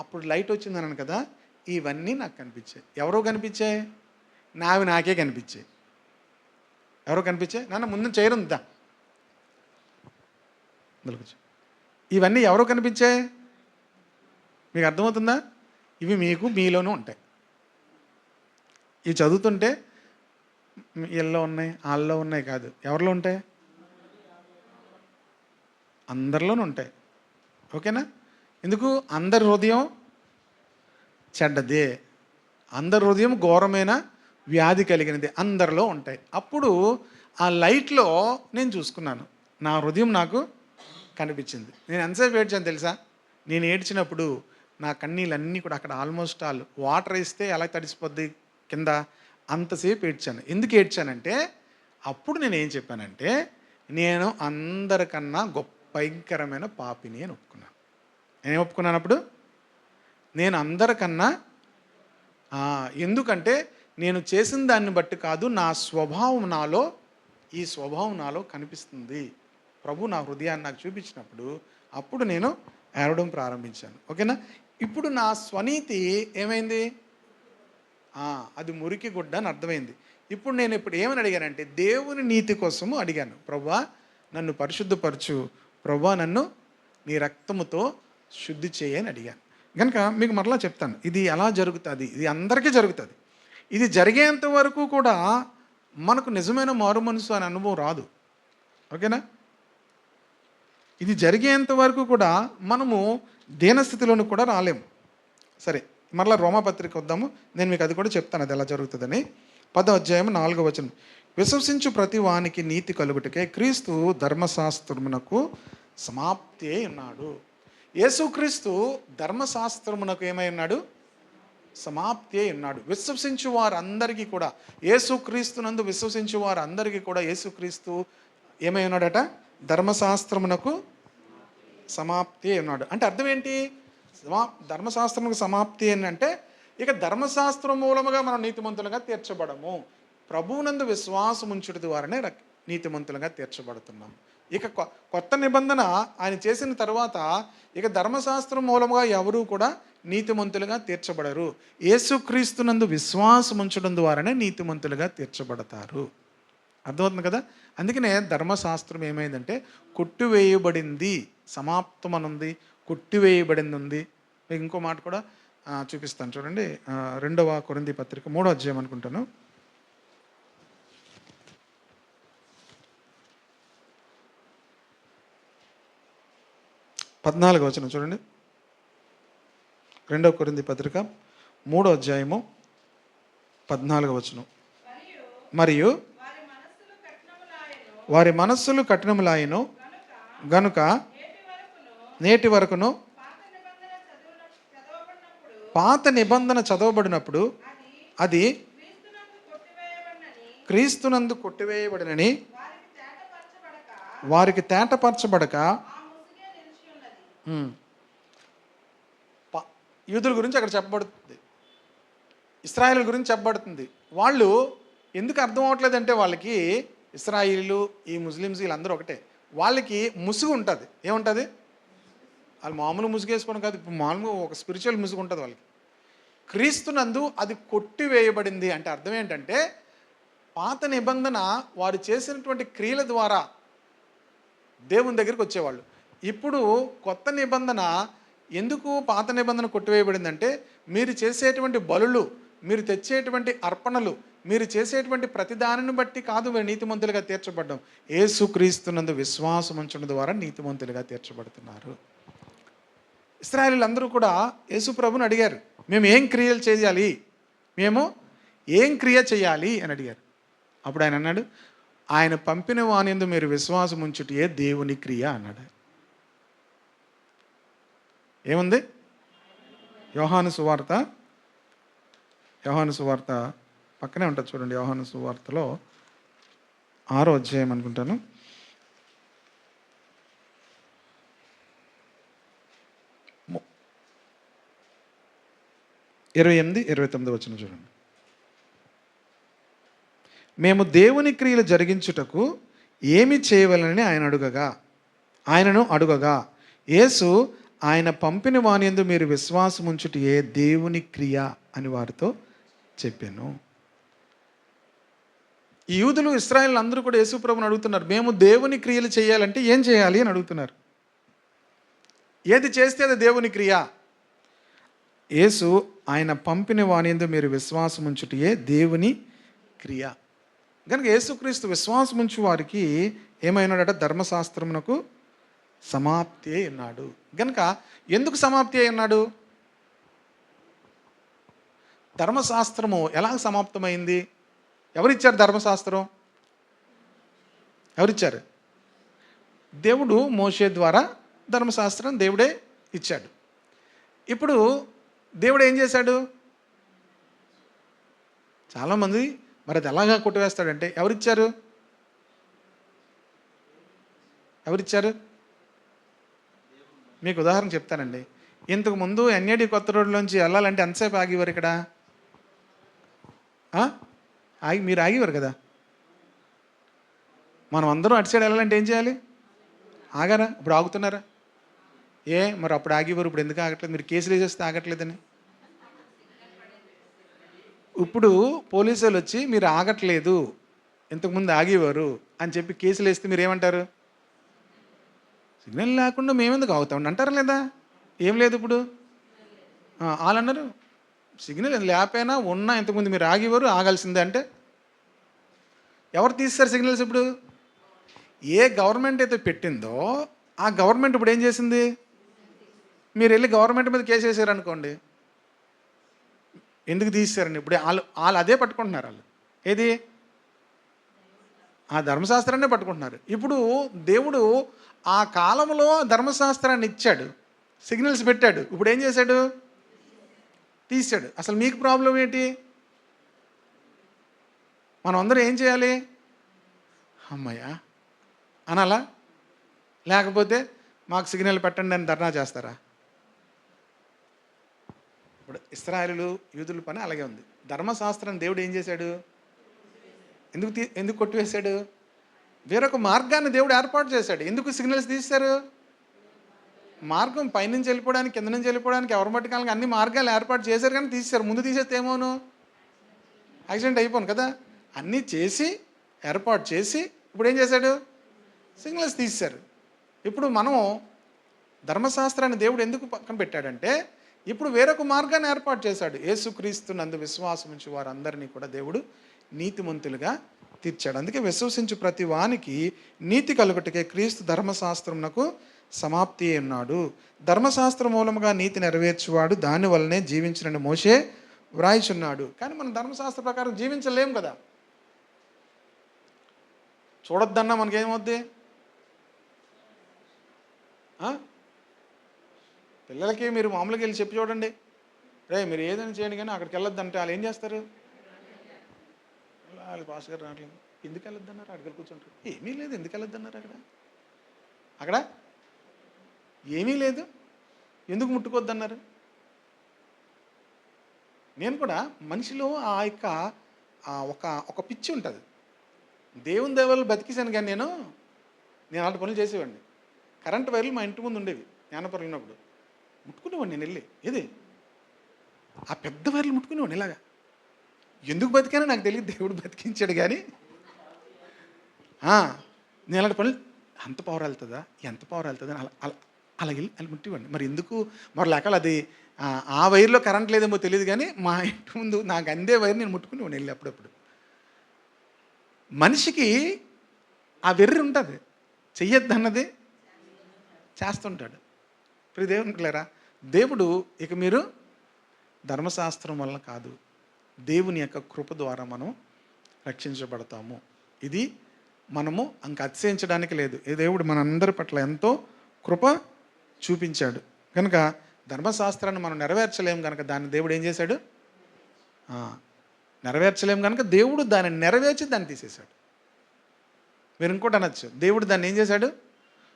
అప్పుడు లైట్ వచ్చిందన్నాను కదా, ఇవన్నీ నాకు కనిపించాయి. ఎవరో కనిపించాయి? నాకే కనిపించాయి. ఎవరో కనిపించాయి? నాన్న ముందు చేయరుందా? ఇవన్నీ ఎవరో కనిపించాయి? మీకు అర్థమవుతుందా? ఇవి మీకు మీలోనూ ఉంటాయి. ఇవి చదువుతుంటే వీళ్ళలో ఉన్నాయి, వాళ్ళలో ఉన్నాయి కాదు. ఎవరిలో ఉంటాయి? అందరిలోనూ ఉంటాయి. ఓకేనా? ఎందుకు? అందరి హృదయం చెడ్డదే, అందరి హృదయం ఘోరమైన వ్యాధి కలిగినది, అందరిలో ఉంటాయి. అప్పుడు ఆ లైట్లో నేను చూసుకున్నాను, నా హృదయం నాకు కనిపించింది. నేను ఎంతసేపు ఏడ్చాను తెలుసా? నేను ఏడ్చినప్పుడు నా కన్నీళ్ళన్నీ కూడా అక్కడ ఆల్మోస్ట్ ఆల్ వాటర్ వేస్తే ఎలా తడిసిపోద్ది కింద, అంతసేపు ఏడ్చాను. ఎందుకు ఏడ్చానంటే అప్పుడు నేను ఏం చెప్పానంటే, నేను అందరికన్నా భయంకరమైన పాపిని అని ఒప్పుకున్నాను. నేను ఒప్పుకున్నాను అప్పుడు, నేను అందరికన్నా ఎందుకంటే నేను చేసిన దాన్ని బట్టి కాదు, నా స్వభావం నాలో, ఈ స్వభావం నాలో కనిపిస్తుంది. ప్రభు నా హృదయాన్ని నాకు చూపించినప్పుడు అప్పుడు నేను ఏడవడం ప్రారంభించాను. ఓకేనా? ఇప్పుడు నా స్వనీతి ఏమైంది? అది మురికి గుడ్డ అని అర్థమైంది. ఇప్పుడు నేను ఏమని అడిగానంటే, దేవుని నీతి కోసము అడిగాను. ప్రభువా నన్ను పరిశుద్ధపరచు, ప్రభువా నన్ను నీ రక్తముతో శుద్ధి చేయని అడిగాను. కనుక మీకు మరలా చెప్తాను, ఇది ఎలా జరుగుతుంది? ఇది అందరికీ జరుగుతుంది. ఇది జరిగేంత వరకు కూడా మనకు నిజమైన మారు మనసు అనే అనుభవం రాదు. ఓకేనా? ఇది జరిగేంత వరకు కూడా మనము దీనస్థితిలోని కూడా రాలేము. సరే, మరలా రోమాపత్రిక వద్దాము. నేను మీకు అది కూడా చెప్తాను, అది ఎలా జరుగుతుందని. 10వ అధ్యాయం 4వ వచనం. విశ్వసించు ప్రతి వానికి నీతి కలుగుటకే క్రీస్తు ధర్మశాస్త్రమునకు సమాప్తి అయి ఉన్నాడు. యేసుక్రీస్తు ధర్మశాస్త్రమునకు ఏమై ఉన్నాడు? సమాప్తి అయి ఉన్నాడు. విశ్వసించు వారందరికీ కూడా, యేసుక్రీస్తునందు విశ్వసించు వారందరికీ కూడా యేసుక్రీస్తు ఏమై ఉన్నాడట? ధర్మశాస్త్రమునకు సమాప్తి అయి ఉన్నాడు. అంటే అర్థం ఏంటి? ధర్మశాస్త్రమునకు సమాప్తి అని అంటే, ఇక ధర్మశాస్త్రం మూలముగా మనం నీతిమంతులుగా తీర్చబడము. ప్రభువునందు విశ్వాసం ఉంచుట ద్వారానే నీతిమంతులుగా తీర్చబడుతున్నాం. ఇక కొత్త నిబంధన ఆయన చేసిన తర్వాత ఇక ధర్మశాస్త్రం మూలముగా ఎవరూ కూడా నీతిమంతులుగా తీర్చబడరు. యేసుక్రీస్తునందు విశ్వాసం ఉంచడం ద్వారానే నీతిమంతులుగా తీర్చబడతారు. అర్థమవుతుంది కదా? అందుకనే ధర్మశాస్త్రం ఏమైందంటే కొట్టివేయబడింది, సమాప్తం అనుంది, కొట్టివేయబడింది ఉంది. మీకు ఇంకో మాట కూడా చూపిస్తాను చూడండి. 2వ కొరింథీ పత్రిక 3వ అధ్యాయం అనుకుంటాను. 14వ వచనం చూడండి. 2వ కొరింథీ పత్రిక 3వ అధ్యాయము 14వ వచనం. మరియు వారి మనస్సులు కఠినములాయెను గనుక నేటి వరకును పాత నిబంధన చదవబడినప్పుడు అది క్రీస్తునందు కొట్టివేయబడినని వారికి తేటపరచబడక, యూదుల గురించి అక్కడ చెప్పబడుతుంది, ఇశ్రాయేలు గురించి చెప్పబడుతుంది. వాళ్ళు ఎందుకు అర్థం అవ్వట్లేదంటే, వాళ్ళకి ఇశ్రాయేలు ఈ ముస్లిమ్స్ వీళ్ళందరూ ఒకటే. వాళ్ళకి ముసుగు ఉంటుంది. ఏముంటుంది? వాళ్ళు మామూలు ముసుగు వేసుకోవడం కాదు, ఇప్పుడు మామూలుగా ఒక స్పిరిచువల్ ముసుగు ఉంటుంది వాళ్ళకి. క్రీస్తునందు అది కొట్టివేయబడింది అంటే అర్థం ఏంటంటే, పాత నిబంధన వారు చేసినటువంటి క్రియల ద్వారా దేవుని దగ్గరికి వచ్చేవాళ్ళు. ఇప్పుడు కొత్త నిబంధన ఎందుకు పాత నిబంధన కొట్టివేయబడిందంటే, మీరు చేసేటువంటి బలులు, మీరు తెచ్చేటువంటి అర్పణలు, మీరు చేసేటువంటి ప్రతిదానిని బట్టి కాదు మీరు నీతిమంతులుగా తీర్చబడ్డం. యేసుక్రీస్తునందు విశ్వాసం ఉంచడం ద్వారా నీతిమంతులుగా తీర్చబడుతున్నారు. ఇశ్రాయేలీయులందరూ కూడా యేసు ప్రభుని అడిగారు, మేము ఏం క్రియలు చేయాలి, మేము ఏం క్రియ చేయాలి అని అడిగారు. అప్పుడు ఆయన అన్నాడు, ఆయన పంపిన వానియందు మీరు విశ్వాసం ఉంచుటే దేవుని క్రియ అన్నాడు. ఏముంది? యోహాను సువార్త పక్కనే ఉంటుంది చూడండి. యోహాను సువార్తలో 6వ అధ్యాయం అనుకుంటాను. 28, 29 వచనం చూడండి. మేము దేవుని క్రియలు జరిగించుటకు ఏమి చేయవలనని ఆయనను అడుగగా యేసు ఆయన పంపిన వానియందు మీరు విశ్వాసం ఉంచుటే దేవుని క్రియ అని వారితో చెప్పాను. ఈ యూదులు, ఇశ్రాయేలు అందరూ కూడా యేసు ప్రభువుని అడుగుతున్నారు, మేము దేవుని క్రియలు చేయాలంటే ఏం చేయాలి అని అడుగుతున్నారు. ఏది చేస్తే అది దేవుని క్రియ. యేసు ఆయన పంపిన వానియందు మీరు విశ్వాసం ఉంచుటే దేవుని క్రియ. కనుక యేసుక్రీస్తు విశ్వాసం ఉంచు వారికి ఏమైనాడట? ధర్మశాస్త్రమునకు సమాప్తి అయి ఉన్నాడు. కనుక ఎందుకు సమాప్తి అయి ఉన్నాడు? ధర్మశాస్త్రము ఎలా సమాప్తమైంది? ఎవరిచ్చారు ధర్మశాస్త్రం? ఎవరిచ్చారు? దేవుడు మోషే ద్వారా ధర్మశాస్త్రం దేవుడే ఇచ్చాడు. ఇప్పుడు దేవుడు ఏం చేశాడు? చాలామంది మరి అది ఎలాగా కొట్టివేస్తాడంటే, ఎవరిచ్చారు? మీకు ఉదాహరణ చెప్తానండి. ఇంతకుముందు ఎన్ఏడి కొత్త రోడ్లోంచి వెళ్ళాలంటే ఎంతసేపు ఆగేవారు ఇక్కడ? మీరు ఆగేవారు కదా. మనం అందరం అటు సైడ్ వెళ్ళాలంటే ఏం చేయాలి? ఆగారా? ఇప్పుడు ఆగుతున్నారా? మరి అప్పుడు ఆగేవారు, ఇప్పుడు ఎందుకు ఆగట్లేదు? మీరు కేసులు వేసేస్తే ఆగట్లేదని. ఇప్పుడు పోలీసులు వచ్చి మీరు ఆగట్లేదు, ఇంతకుముందు ఆగేవారు అని చెప్పి కేసులు వేస్తే మీరు ఏమంటారు? సిగ్నల్ లేకుండా మేమెందుకు ఆగుతామండి అంటారా లేదా? ఏం లేదు ఇప్పుడు వాళ్ళు అన్నారు, సిగ్నల్ లేకపోయినా ఉన్నా ఇంతకుముందు మీరు ఆగేవారు, ఆగాల్సిందే అంటే ఎవరు తీస్తారు సిగ్నల్స్? ఇప్పుడు ఏ గవర్నమెంట్ అయితే పెట్టిందో ఆ గవర్నమెంట్ ఇప్పుడు ఏం చేసింది? మీరు వెళ్ళి గవర్నమెంట్ మీద కేసు వేసారు అనుకోండి, ఎందుకు తీసారండి? ఇప్పుడు వాళ్ళు అదే పట్టుకుంటున్నారు. వాళ్ళు ఏది? ఆ ధర్మశాస్త్రాన్నే పట్టుకుంటున్నారు. ఇప్పుడు దేవుడు ఆ కాలంలో ధర్మశాస్త్రాన్ని ఇచ్చాడు, సిగ్నల్స్ పెట్టాడు. ఇప్పుడు ఏం చేశాడు? తీసాడు. అసలు మీకు ప్రాబ్లం ఏంటి? మనం అందరం ఏం చేయాలి? అమ్మయ్యా అనాలా? లేకపోతే మాకు సిగ్నల్ పెట్టండి అని ధర్నా చేస్తారా? ఇప్పుడు ఇశ్రాయేలు యూదుల పని అలాగే ఉంది. ధర్మశాస్త్రం దేవుడు ఏం చేశాడు? ఎందుకు కొట్టివేశాడు? వేరొక మార్గాన్ని దేవుడు ఏర్పాటు చేశాడు. ఎందుకు సిగ్నల్స్ తీశారు? మార్గం పైనుంచి వెళ్ళిపోవడానికి, కింద నుంచి వెళ్ళిపోవడానికి, ఎవరి మట్టుకాలకి అన్ని మార్గాలు ఏర్పాటు చేశారు, కానీ తీశారు. ముందు తీసేస్తే ఏమోను యాక్సిడెంట్ అయిపోను కదా. అన్నీ చేసి ఏర్పాటు చేసి ఇప్పుడు ఏం చేశాడు? సిగ్నల్స్ తీశారు. ఇప్పుడు మనం ధర్మశాస్త్రాన్ని దేవుడు ఎందుకు పక్కన పెట్టాడంటే, ఇప్పుడు వేరొక మార్గాన్ని ఏర్పాటు చేశాడు. యేసుక్రీస్తునందు విశ్వాసం ఉంచి వారందరినీ కూడా దేవుడు నీతిమంతులుగా తీర్చాడు. అందుకే విశ్వసించు ప్రతి వానికి నీతి కలుగుటకే క్రీస్తు ధర్మశాస్త్రమునకు సమాప్తి అన్నాడు. ధర్మశాస్త్ర మూలముగా నీతి నెరవేర్చువాడు దాని వల్లనే జీవించిన మోషే వ్రాయిచున్నాడు. కానీ మనం ధర్మశాస్త్ర ప్రకారం జీవించలేం కదా. చూడొద్దన్నా మనకేమవుద్ది? పిల్లలకి మీరు మామూలుగా వెళ్ళి చెప్పి చూడండి, మీరు ఏదైనా చేయండి కానీ అక్కడికి వెళ్ళొద్దంటే వాళ్ళు ఏం చేస్తారు? వాళ్ళు పాస్ గారు రావట్లేదు, ఎందుకు వెళ్ళొద్దన్నారు? అక్కడికి కూర్చుంటారు. ఏమీ లేదు, ఎందుకు వెళ్ళొద్దన్నారు? అక్కడ ఏమీ లేదు, ఎందుకు ముట్టుకోవద్దన్నారు? నేను కూడా మనిషిలో ఆ యొక్క ఒక పిచ్చి ఉంటుంది. దేవుని దేవాలు బతికేశాను కానీ నేను అలాంటి పనులు చేసేవాడిని. కరెంట్ వైర్లు మా ఇంటి ముందు ఉండేవి. జ్ఞానపరులు ఉన్నప్పుడు ముట్టుకునేవాడిని. నేను వెళ్ళి ఏది ఆ పెద్ద వైర్లు ముట్టుకునేవాడిని ఇలాగా. ఎందుకు బతికానో నాకు తెలియదు, దేవుడు బతికించాడు. కానీ నేను అలాంటి పనులు అంత పవర్ వెళ్తుందా, ఎంత పవర్ వెళ్తుందా అని అలా వెళ్ళి అలా ముట్టివ్వండి. మరి ఎందుకు? మరి లేక అది ఆ వైర్లో కరెంట్ లేదేమో తెలియదు, కానీ మా ఇంటి ముందు నాకు అందే వైర్ నేను ముట్టుకునేవాడిని వెళ్ళి అప్పుడప్పుడు. మనిషికి ఆ వెర్రి ఉంటుంది, చెయ్యొద్దన్నది చేస్తుంటాడు. ఇప్పుడు దేవునికిలేరా, దేవుడు ఇక మీరు ధర్మశాస్త్రం వల్ల కాదు, దేవుని యొక్క కృప ద్వారా మనం రక్షించబడతాము. ఇది మనము ఇంక అతిశయించడానికి లేదు. ఈ దేవుడు మనందరి పట్ల ఎంతో కృప చూపించాడు కనుక ధర్మశాస్త్రాన్ని మనం నెరవేర్చలేము కనుక దాన్ని దేవుడు ఏం చేశాడు? నెరవేర్చలేము కనుక దేవుడు దాన్ని నెరవేర్చి దాన్ని తీసేశాడు. మీరు ఇంకోటి అనొచ్చు, దేవుడు దాన్ని ఏం చేశాడు?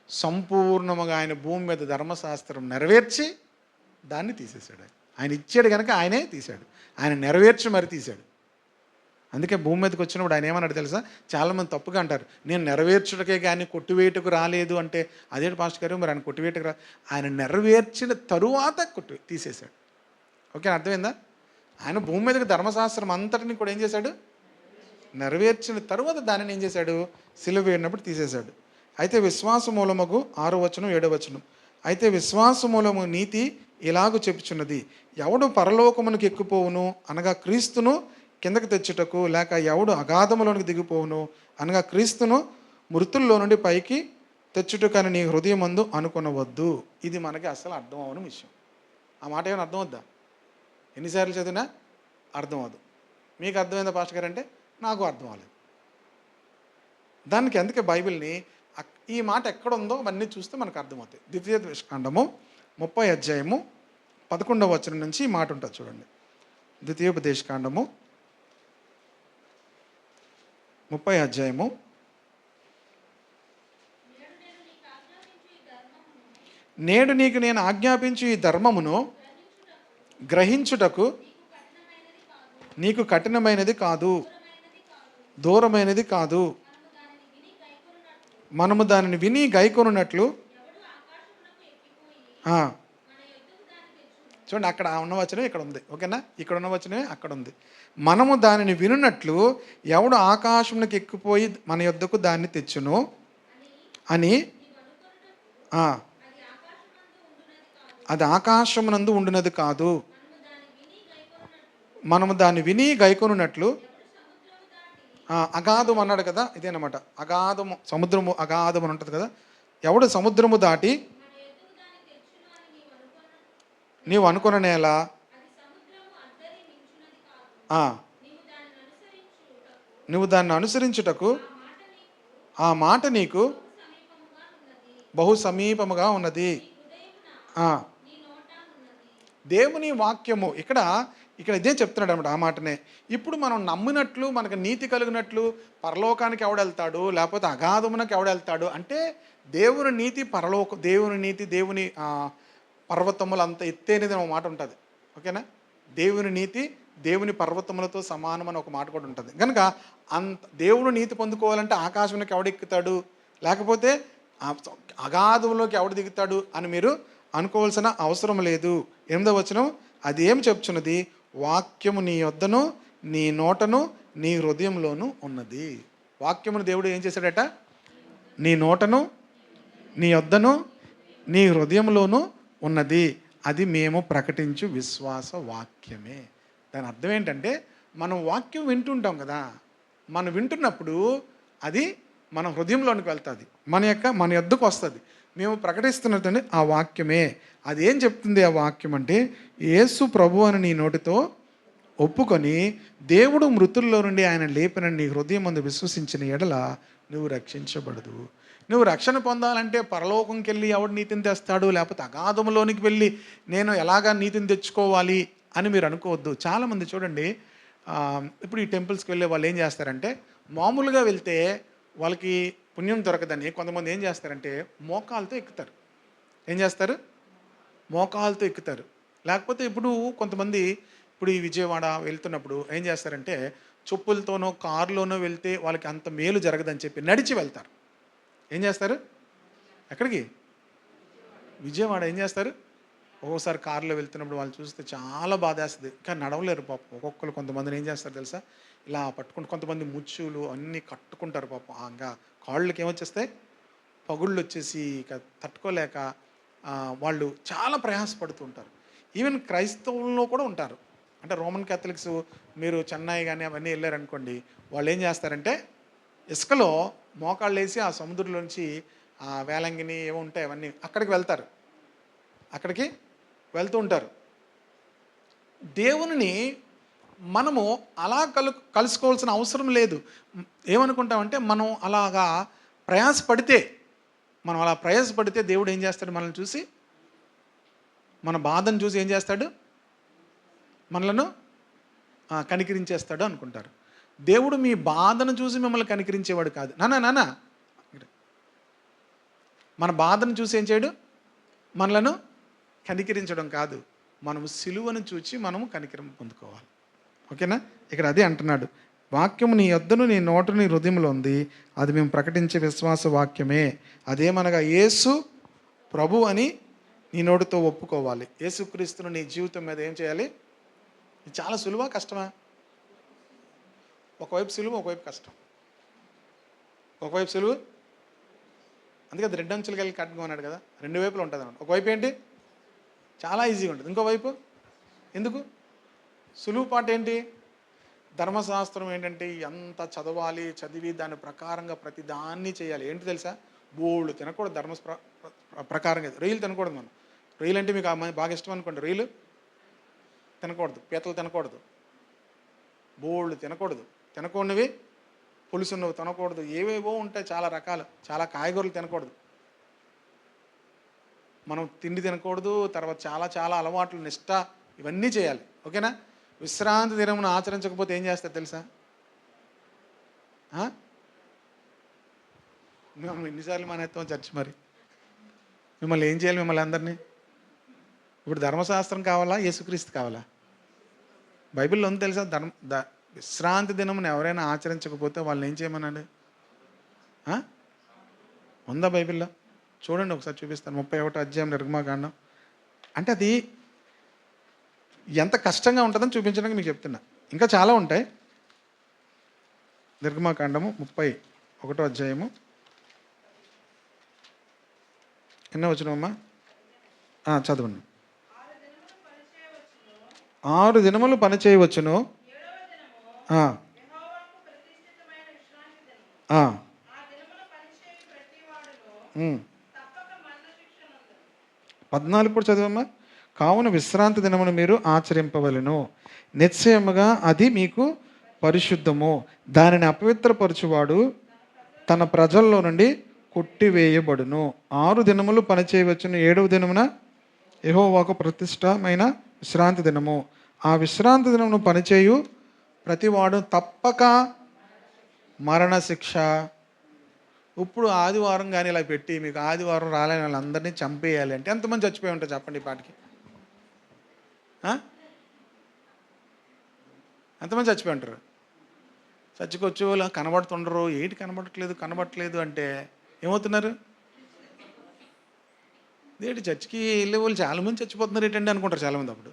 సంపూర్ణముగా ఆయన భూమి మీద ధర్మశాస్త్రం నెరవేర్చి దాన్ని తీసేశాడు. ఆయన ఇచ్చాడు కనుక ఆయనే తీశాడు. ఆయన నెరవేర్చి మరి తీశాడు. అందుకే భూమి మీదకి వచ్చినప్పుడు ఆయన ఏమన్నాడు తెలుసా? చాలామంది తప్పుగా అంటారు, నేను నెరవేర్చుటకే కానీ కొట్టివేటుకు రాలేదు అంటే. అదేంటి పాస్టర్ గారు మరి ఆయన కొట్టివేటుకు ఆయన నెరవేర్చిన తరువాత తీసేశాడు. ఓకే, అర్థమైందా? ఆయన భూమి మీదకి ధర్మశాస్త్రం అంతటిని కూడా ఏం చేశాడు? నెరవేర్చిన తరువాత దానిని ఏం చేశాడు? సిలువ వేడినప్పుడు తీసేశాడు. అయితే విశ్వాస మూలముగు 6వ వచనం 7వ వచనం, అయితే విశ్వాస మూలము నీతి ఇలాగూ చెప్పుచున్నది, ఎవడు పరలోకమునకు ఎక్కిపోవును అనగా క్రీస్తును కిందకు తెచ్చుటకు, లేక ఎవడు అగాధములోనికి దిగిపోవును అనగా క్రీస్తును మృతుల్లో నుండి పైకి తెచ్చుటకని నీ హృదయమందు అనుకొనవద్దు. ఇది మనకి అసలు అర్థం అవని విషయం. ఆ మాట ఏమైనా అర్థం అవుద్దా? ఎన్నిసార్లు చదివినా అర్థం అవ్వదు. మీకు అర్థమైందా పాస్టర్ గారు అంటే? నాకు అర్థం అవ్వలేదు. దానికి అందుకే బైబిల్ని ఈ మాట ఎక్కడుందో అవన్నీ చూస్తే మనకు అర్థమవుతాయి. ద్వితీయోపదేశకాండము 30వ అధ్యాయము 11వ వచనం నుంచి ఈ మాట ఉంటుంది చూడండి. ద్వితీయోపదేశకాండము 30వ అధ్యాయము నేడు నీకు నేను ఆజ్ఞాపించు ఈ ధర్మమును గ్రహించుటకు నీకు కఠినమైనది కాదు, దూరమైనది కాదు. మనము దానిని విని గైకొనున్నట్లు. చూడండి, అక్కడ ఉన్న వచనం ఇక్కడ ఉంది. ఓకేనా? ఇక్కడ ఉన్న వచనమే అక్కడ ఉంది. మనము దానిని వినున్నట్లు ఎవడు ఆకాశమునకు ఎక్కిపోయి మన యొద్దకు దాన్ని తెచ్చును అని. అది ఆకాశమునందు ఉండునది కాదు. మనము దాన్ని విని గైకొనున్నట్లు. అగాధం అన్నాడు కదా, ఇదేనమాట. అగాధము, సముద్రము అగాధం అని ఉంటుంది కదా. ఎవడు సముద్రము దాటి నీవు అనుకున్న నేల నువ్వు దాన్ని అనుసరించుటకు ఆ మాట నీకు బహు సమీపముగా ఉన్నది. దేవుని వాక్యము ఇక్కడ ఇదే చెప్తున్నాడు అనమాట. ఆ మాటనే ఇప్పుడు మనం నమ్మినట్లు, మనకు నీతి కలిగినట్లు పరలోకానికి ఎవడెళ్తాడు, లేకపోతే అగాధమునకు ఎవడెళ్తాడు అంటే దేవుని నీతి దేవుని నీతి, దేవుని పర్వతములు అంత ఎత్తైనది ఒక మాట ఉంటుంది. ఓకేనా? దేవుని నీతి దేవుని పర్వతములతో సమానం అని ఒక మాట కూడా ఉంటుంది. కనుక దేవుని నీతి పొందుకోవాలంటే ఆకాశంలోకి ఎవడెక్కుతాడు, లేకపోతే అగాధంలోకి ఎవడు దిగుతాడు అని మీరు అనుకోవాల్సిన అవసరం లేదు. 8వ వచనం అది ఏం చెప్తున్నది? వాక్యము నీ యొద్దను, నీ నోటను, నీ హృదయంలోనూ ఉన్నది. వాక్యమును దేవుడు ఏం చేశాడట? నీ నోటను, నీ యొద్దను, నీ హృదయంలోనూ ఉన్నది. అది మేము ప్రకటించు విశ్వాస వాక్యమే. దాని అర్థం ఏంటంటే, మనం వాక్యం వింటుంటాం కదా, మనం వింటున్నప్పుడు అది మన హృదయంలోనికి వెళ్తుంది, మన యొద్దకు వస్తుంది. మేము ప్రకటిస్తున్నదండి ఆ వాక్యమే. అది ఏం చెప్తుంది ఆ వాక్యం అంటే, యేసు ప్రభు అని నీ నోటితో ఒప్పుకొని దేవుడు మృతుల్లో నుండి ఆయన లేపిన నీ హృదయం ముందు విశ్వసించిన ఎడల నువ్వు రక్షించబడదు. నువ్వు రక్షణ పొందాలంటే పరలోకంకి వెళ్ళి ఎవడు నీతిని తెస్తాడు, లేకపోతే అగాధంలోనికి వెళ్ళి నేను ఎలాగా నీతిని తెచ్చుకోవాలి అని మీరు అనుకోవద్దు. చాలామంది చూడండి, ఇప్పుడు ఈ టెంపుల్స్కి వెళ్ళే వాళ్ళు ఏం చేస్తారంటే, మామూలుగా వెళ్తే వాళ్ళకి పుణ్యం దొరకదని కొంతమంది ఏం చేస్తారంటే మోకాలతో ఎక్కుతారు. ఏం చేస్తారు? మోకాలతో ఎక్కుతారు. లేకపోతే ఇప్పుడు కొంతమంది ఈ విజయవాడ వెళ్తున్నప్పుడు ఏం చేస్తారంటే చెప్పులతోనో కారులోనో వెళ్తే వాళ్ళకి అంత మేలు జరగదని చెప్పి నడిచి వెళ్తారు. ఏం చేస్తారు? ఎక్కడికి? విజయవాడ. ఏం చేస్తారు? ఒక్కోసారి కారులో వెళ్తున్నప్పుడు వాళ్ళు చూస్తే చాలా బాధేస్తుంది, కానీ నడవలేరు పాపం. ఒక్కొక్కరు కొంతమందిని ఏం చేస్తారు తెలుసా? ఇలా పట్టుకుంటూ కొంతమంది ముచ్చులు అన్నీ కట్టుకుంటారు పాపం. ఇంకా కాళ్ళకి ఏమొచ్చేస్తాయి? పగుళ్ళు వచ్చేసి ఇక తట్టుకోలేక వాళ్ళు చాలా ప్రయాసపడుతూ ఉంటారు. ఈవెన్ క్రైస్తవుల్లో కూడా ఉంటారు. అంటే రోమన్ క్యాథలిక్స్, మీరు చెన్నై కానీ అవన్నీ వెళ్ళారనుకోండి, వాళ్ళు ఏం చేస్తారంటే ఇసుకలో మోకాళ్ళు వేసి ఆ సముద్రంలోంచి ఆ వేలంగిని ఏమో ఉంటాయి అవన్నీ అక్కడికి వెళ్తూ ఉంటారు. దేవునిని మనము అలా కలుసుకోవాల్సిన అవసరం లేదు. ఏమనుకుంటామంటే ప్రయాసపడితే మనం అలా ప్రయాసపడితే దేవుడు ఏం చేస్తాడు? మనల్ని చూసి, మన బాధను చూసి ఏం చేస్తాడు? మనలను కనికరించేస్తాడు అనుకుంటారు. దేవుడు మీ బాధను చూసి మిమ్మల్ని కనికరించేవాడు కాదు. నాన్న మన బాధను చూసి ఏం చేయడు? మనలను కనికరించడం కాదు. మనము సిలువను చూచి మనము కనికరం పొందుకోవాలి. ఓకేనా? ఇక్కడ అదే అంటున్నాడు. వాక్యము నీ యొద్దను, నీ నోట, నీ హృదయంలో ఉంది, అది మేము ప్రకటించే విశ్వాస వాక్యమే. అదేమనగా యేసు ప్రభు అని నీ నోటితో ఒప్పుకోవాలి. యేసుక్రీస్తును నీ జీవితం మీద ఏం చేయాలి? ఇది చాలా సులువా, కష్టమా? ఒకవైపు సులువు, ఒకవైపు కష్టం. ఒకవైపు సులువు, అందుకే అది 2 అంచులు కలిగి కట్టుకో అన్నాడు కదా. 2 వైపులు ఉంటుంది అన్నమాట. ఒకవైపు ఏంటి? చాలా ఈజీగా ఉంటుంది. ఇంకోవైపు ఎందుకు? సులువు పాట ఏంటి? ధర్మశాస్త్రం ఏంటంటే ఎంత చదవాలి, చదివి దాని ప్రకారంగా ప్రతి దాన్ని చేయాలి. ఏంటి తెలుసా? బోళ్ళు తినకూడదు. ప్రకారంగా రొయ్యలు తినకూడదు. మనం రొయ్యలు అంటే మీకు బాగా ఇష్టం అనుకోండి, రొయ్యలు తినకూడదు, పీతలు తినకూడదు, బోళ్ళు తినకూడదు, తినకూడనివి పులుసున్నవి తినకూడదు, ఏవేవో ఉంటాయి చాలా రకాలు, చాలా కాయగూరలు తినకూడదు, మనం తిండి తినకూడదు, తర్వాత చాలా చాలా అలవాట్లు, నిష్ట, ఇవన్నీ చేయాలి. ఓకేనా? విశ్రాంతి దినమును ఆచరించకపోతే ఏం చేస్తారు తెలుసా? మేము ఎన్నిసార్లు మానేస్తాం చర్చ్. మరి మిమ్మల్ని ఏం చేయాలి? మిమ్మల్ని అందరినీ ఇప్పుడు ధర్మశాస్త్రం కావాలా, యేసుక్రీస్తు కావాలా? బైబిల్లో ఉంది తెలుసా? విశ్రాంతి దినమును ఎవరైనా ఆచరించకపోతే వాళ్ళని ఏం చేయమన్నాడు? ఉందా బైబిల్లో? చూడండి, ఒకసారి చూపిస్తాను. 31వ అధ్యాయం నిర్గమాకాండం. అంటే అది ఎంత కష్టంగా ఉంటుందని చూపించడానికి మీకు చెప్తున్నా. ఇంకా చాలా ఉంటాయి. నిర్గమాకాండము 31వ అధ్యాయము ఎన్నో వచనమమ్మా? చదవండి. 6 దినములు పని చేయవచ్చును. ఆ 14 కూడా చదవమ్మా. కావున విశ్రాంతి దినమును మీరు ఆచరింపవలెను, నిశ్చయముగా అది మీకు పరిశుద్ధము, దానిని అపవిత్రపరచువాడు తన ప్రజల్లో నుండి కొట్టివేయబడును. 6 దినములు పని చేయవచ్చును, 7వ దినమున యెహోవాకు ప్రతిష్టమైన విశ్రాంతి దినము. ఆ విశ్రాంతి దినమును పనిచేయు ప్రతివాడు తప్పక మరణశిక్ష. ఇప్పుడు ఆదివారం కానీ ఇలా పెట్టి మీకు ఆదివారం రాలేని వాళ్ళందరినీ చంపేయాలి అంటే ఎంతమంది చచ్చిపోయి ఉంటారు చెప్పండి ఈ పాటికి? ఎంతమంది చచ్చిపోయి ఉంటారు? చచ్చికొచ్చే వాళ్ళు కనబడుతుండరు. ఏంటి కనబడట్లేదు అంటే ఏమవుతున్నారు? ఏంటి చర్చికి వెళ్ళే వాళ్ళు చాలామంది చచ్చిపోతున్నారు ఏంటండి అనుకుంటారు చాలామంది. అప్పుడు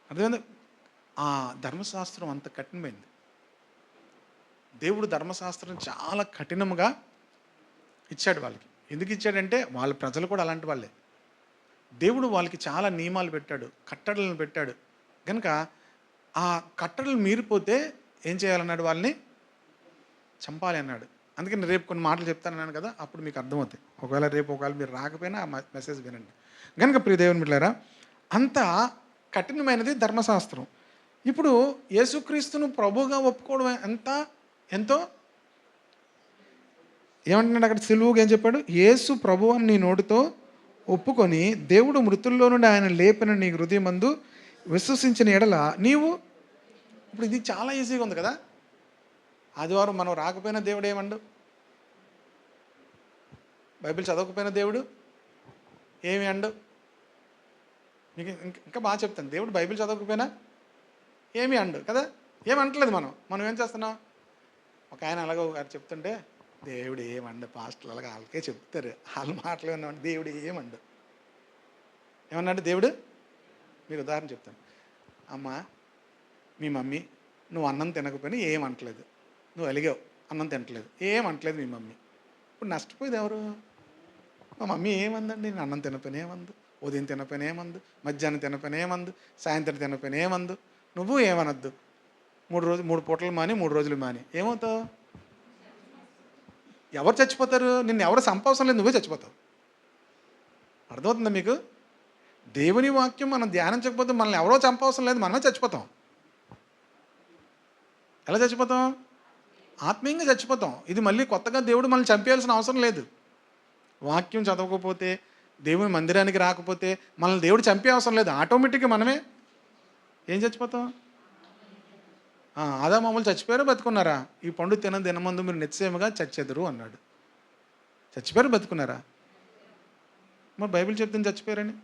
అర్థమైంది? ఆ ధర్మశాస్త్రం అంత కఠినమైంది. దేవుడు ధర్మశాస్త్రం చాలా కఠినంగా ఇచ్చాడు వాళ్ళకి. ఎందుకు ఇచ్చాడంటే వాళ్ళ ప్రజలు కూడా అలాంటి వాళ్ళే. దేవుడు వాళ్ళకి చాలా నియమాలు పెట్టాడు, కట్టడలను పెట్టాడు. కనుక ఆ కట్టడలు మీరిపోతే ఏం చేయాలన్నాడు? వాళ్ళని చంపాలి అన్నాడు. అందుకని రేపు కొన్ని మాటలు చెప్తానన్నాను కదా, అప్పుడు మీకు అర్థమవుతాయి. ఒకవేళ మీరు రాకపోయినా ఆ మెసేజ్ వినండి. కనుక ప్రియ దేవుని బిడ్డలారా, అంత కఠినమైనది ధర్మశాస్త్రం. ఇప్పుడు యేసుక్రీస్తును ప్రభువుగా ఒప్పుకోవడం ఎంతో ఏమంటున్నాడు అక్కడ? సిలువుగా ఏం చెప్పాడు? యేసు ప్రభు అని నీ నోటితో ఒప్పుకొని దేవుడు మృతుల్లో నుండి ఆయన లేపిన నీ హృదయమందు విశ్వసించిన ఎడల నీవు. ఇప్పుడు ఇది చాలా ఈజీగా ఉంది కదా. ఆదివారం మనం రాకపోయినా దేవుడు ఏమండు? బైబిల్ చదవకపోయినా దేవుడు ఏమి అండు? మీకు ఇంకా బాగా చెప్తాను. దేవుడు బైబిల్ చదవకపోయినా ఏమి అండు కదా. ఏమంటలేదు. మనం ఏం చేస్తున్నాం? ఒక ఆయన అలాగో గారు చెప్తుంటే దేవుడు ఏమండు, పాస్టర్లు అలాగా వాళ్ళకే చెప్తారు, వాళ్ళ మాటలు ఏమన్నా దేవుడు ఏమండు. ఏమన్నాడు దేవుడు? మీకు ఉదాహరణ చెప్తాను. అమ్మ, మీ మమ్మీ నువ్వు అన్నం తినకపోయినా ఏమంటలేదు, నువ్వు అలిగావు అన్నం తినట్లేదు, ఏమంటలేదు మీ మమ్మీ. ఇప్పుడు నష్టపోయేది ఎవరు? మా మమ్మీ ఏమందండి? నేను అన్నం తినపోయినా ఏమందు, ఉదయం తినపోయినా ఏమందు, మధ్యాహ్నం తినపోయినా ఏమందు, సాయంత్రం తినపోయినా ఏమందు. నువ్వు ఏమనద్దు. 3 పూటలు మాని 3 రోజులు మాని ఏమవుతావు? ఎవరు చచ్చిపోతారు? నిన్ను ఎవరు చంపవసరం లేదు, నువ్వే చచ్చిపోతావు. అర్థమవుతుందా మీకు? దేవుని వాక్యం మనం ధ్యానించకపోతే మనల్ని ఎవరో చంపవసరం లేదు, మనమే చచ్చిపోతాం. ఎలా చచ్చిపోతాం? ఆత్మీయంగా చచ్చిపోతాం. ఇది మళ్ళీ కొత్తగా దేవుడు మనల్ని చంపేయాల్సిన అవసరం లేదు. వాక్యం చదవకపోతే, దేవుని మందిరానికి రాకపోతే మనల్ని దేవుడు చంపే అవసరం లేదు. ఆటోమేటిక్గా మనమే ఏం చచ్చిపోతాం? ఆదా మామూలు చచ్చిపోయారో బతుకున్నారా? ఈ పండు దినమందు మీరు నిశ్చయముగా చచ్చెదరు అన్నాడు. చచ్చిపోయారు బతుకున్నారా? మరి బైబిల్ చెప్తుంది చచ్చిపోయారని.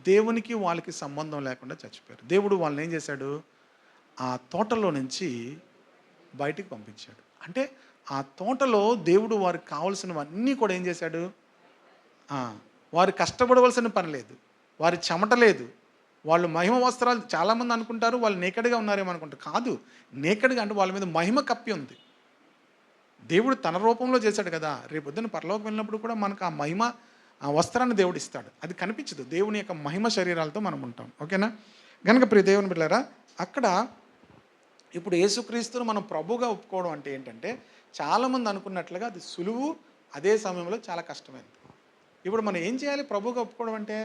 దేవునికి వాళ్ళకి సంబంధం లేకుండా చచ్చిపోయారు. దేవుడు వాళ్ళని ఏం చేశాడు? ఆ తోటలో నుంచి బయటికి పంపించాడు. అంటే ఆ తోటలో దేవుడు వారికి కావలసినవన్నీ కూడా ఏం చేశాడు? వారు కష్టపడవలసిన పని లేదు, వారి చెమట లేదు, వాళ్ళు మహిమ వస్త్రాలు. చాలామంది అనుకుంటారు వాళ్ళు నేకడ్గా ఉన్నారేమో అనుకుంటారు. కాదు, నేకడ్గా అంటే వాళ్ళ మీద మహిమ కప్పి ఉంది. దేవుడు తన రూపంలో చేశాడు కదా. రేపొద్దున పరలోకం వెళ్ళినప్పుడు కూడా మనకు ఆ మహిమ, ఆ వస్త్రాన్ని దేవుడు ఇస్తాడు. అది కనిపించదు. దేవుని యొక్క మహిమ శరీరాలతో మనం ఉంటాం. ఓకేనా? కనుక ప్రియ దేవుని బిడ్డలారా, అక్కడ ఇప్పుడు యేసుక్రీస్తును మనం ప్రభుగా ఒప్పుకోవడం అంటే ఏంటంటే, చాలామంది అనుకున్నట్లుగా అది సులువు, అదే సమయంలో చాలా కష్టమైంది. ఇప్పుడు మనం ఏం చేయాలి ప్రభుగా ఒప్పుకోవడం అంటే?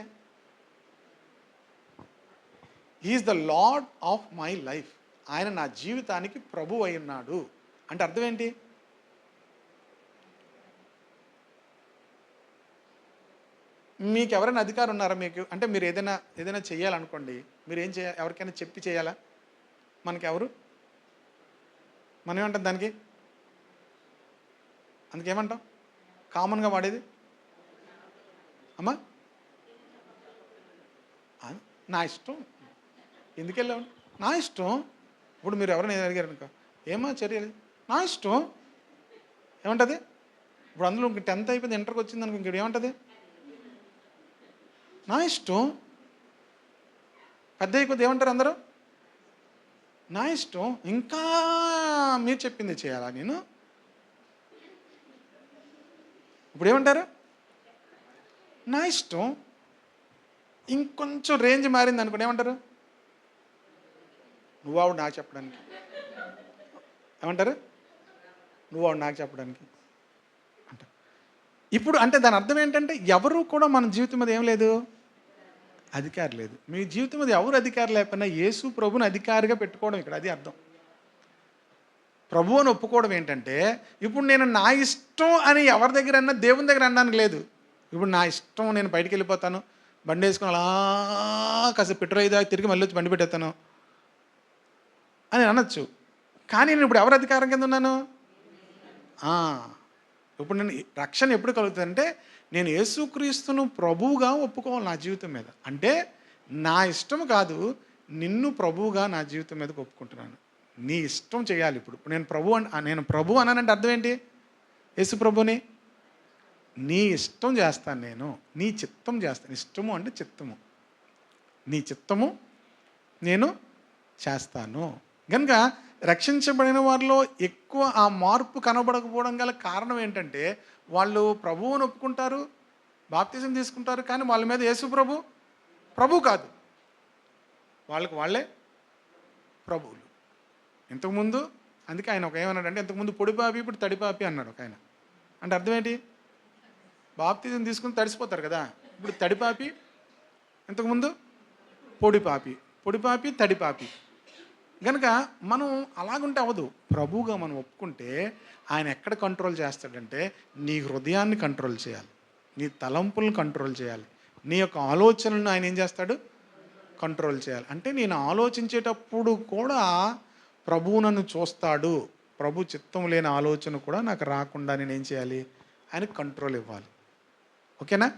He is the lord of my life. ఆయన నా జీవితానికి ప్రభు అయి ఉన్నాడు అంటే అర్థం ఏంటి? మీకు ఎవరైనా అధికారం ఉన్నారా మీకు? అంటే మీరు ఏదైనా చేయాలనుకోండి, మీరు ఏం చేయాలి? ఎవరికైనా చెప్పి చేయాలా? మనకెవరు? మనం ఏమంటాం దానికి? అందుకేమంటాం కామన్గా వాడేది? అమ్మా నా ఇష్టం. ఎందుకు వెళ్ళావు? నా ఇష్టం. ఇప్పుడు మీరు ఎవరైనా అడిగారు అనుకో, ఏమా చర్యలు? నా ఇష్టం. ఏమంటుంది? ఇప్పుడు అందులో ఇంక 10th అయిపోయింది, ఇంటర్కి వచ్చింది అనుకో, ఇంక ఏమంటుంది? నా ఇష్టం. పెద్ద అయిపోతే ఏమంటారు అందరూ? నా ఇష్టం. ఇంకా మీరు చెప్పింది చేయాలా నేను? ఇప్పుడు ఏమంటారు? నా ఇష్టం. ఇంకొంచెం రేంజ్ మారింది అనుకోండి, ఏమంటారు? నువ్వాడు నాకు చెప్పడానికి. ఏమంటారు? నువ్వాడు నాకు చెప్పడానికి అంటారు. ఇప్పుడు అంటే దాని అర్థం ఏంటంటే, ఎవరు కూడా మన జీవితం మీద ఏం లేదు, అధికారం లేదు. మీ జీవితం మీద ఎవరు అధికారం లేకపోయినా యేసు ప్రభుని అధికారిగా పెట్టుకోవడం ఇక్కడ, అది అర్థం. ప్రభు అని ఒప్పుకోవడం ఏంటంటే, ఇప్పుడు నేను నా ఇష్టం అని ఎవరి దగ్గర అన్నా దేవుని దగ్గర అనడానికి లేదు. ఇప్పుడు నా ఇష్టం, నేను బయటికి వెళ్ళిపోతాను, బండి వేసుకొని అలా కాసేపు పెట్రోల్ అయితే తిరిగి మళ్ళీ వచ్చి బండి పెట్టేస్తాను అని అనొచ్చు. కానీ నేను ఇప్పుడు ఎవరి అధికారం కింద ఉన్నాను? ఇప్పుడు నేను రక్షణ ఎప్పుడు కలుగుతుందంటే, నేను యేసుక్రీస్తును ప్రభువుగా ఒప్పుకోవాలి నా జీవితం మీద. అంటే నా ఇష్టం కాదు, నిన్ను ప్రభువుగా నా జీవితం మీదకి ఒప్పుకుంటున్నాను. నీ ఇష్టం చేయాలి. ఇప్పుడు నేను ప్రభు అన్నానంటే అర్థం ఏంటి? యేసు ప్రభుని నీ ఇష్టం చేస్తాను, నేను నీ చిత్తం చేస్తాను. ఇష్టము అంటే చిత్తము. నీ చిత్తము నేను చేస్తాను. కనుక రక్షించబడిన వారిలో ఎక్కువ ఆ మార్పు కనబడకపోవడం గల కారణం ఏంటంటే, వాళ్ళు ప్రభువుని ఒప్పుకుంటారు, బాప్తిజం తీసుకుంటారు, కానీ వాళ్ళ మీద యేసు ప్రభు కాదు, వాళ్ళే ప్రభువులు. ఇంతకుముందు అందుకే ఆయన ఒక ఏమన్నాడంటే, ఇంతకుముందు పొడిపాపి ఇప్పుడు తడిపాపి అన్నాడు ఒక ఆయన. అంటే అర్థం ఏంటి? బాప్తిజం తీసుకుని తడిసిపోతారు కదా, ఇప్పుడు తడిపాపి, ఇంతకుముందు పొడిపాపి తడిపాపి. కనుక మనం అలాగుంటే అవ్వదు. ప్రభువుగా మనం ఒప్పుకుంటే ఆయన ఎక్కడ కంట్రోల్ చేస్తాడంటే, నీ హృదయాన్ని కంట్రోల్ చేయాలి, నీ తలంపులను కంట్రోల్ చేయాలి, నీ యొక్క ఆలోచనలను ఆయన ఏం చేస్తాడు? కంట్రోల్ చేయాలి. అంటే నేను ఆలోచించేటప్పుడు కూడా ప్రభువు నన్ను చూస్తాడు, ప్రభు చిత్తం లేని ఆలోచన కూడా నాకు రాకుండా నేనేం చేయాలి? ఆయనకు కంట్రోల్ ఇవ్వాలి. ఓకేనా?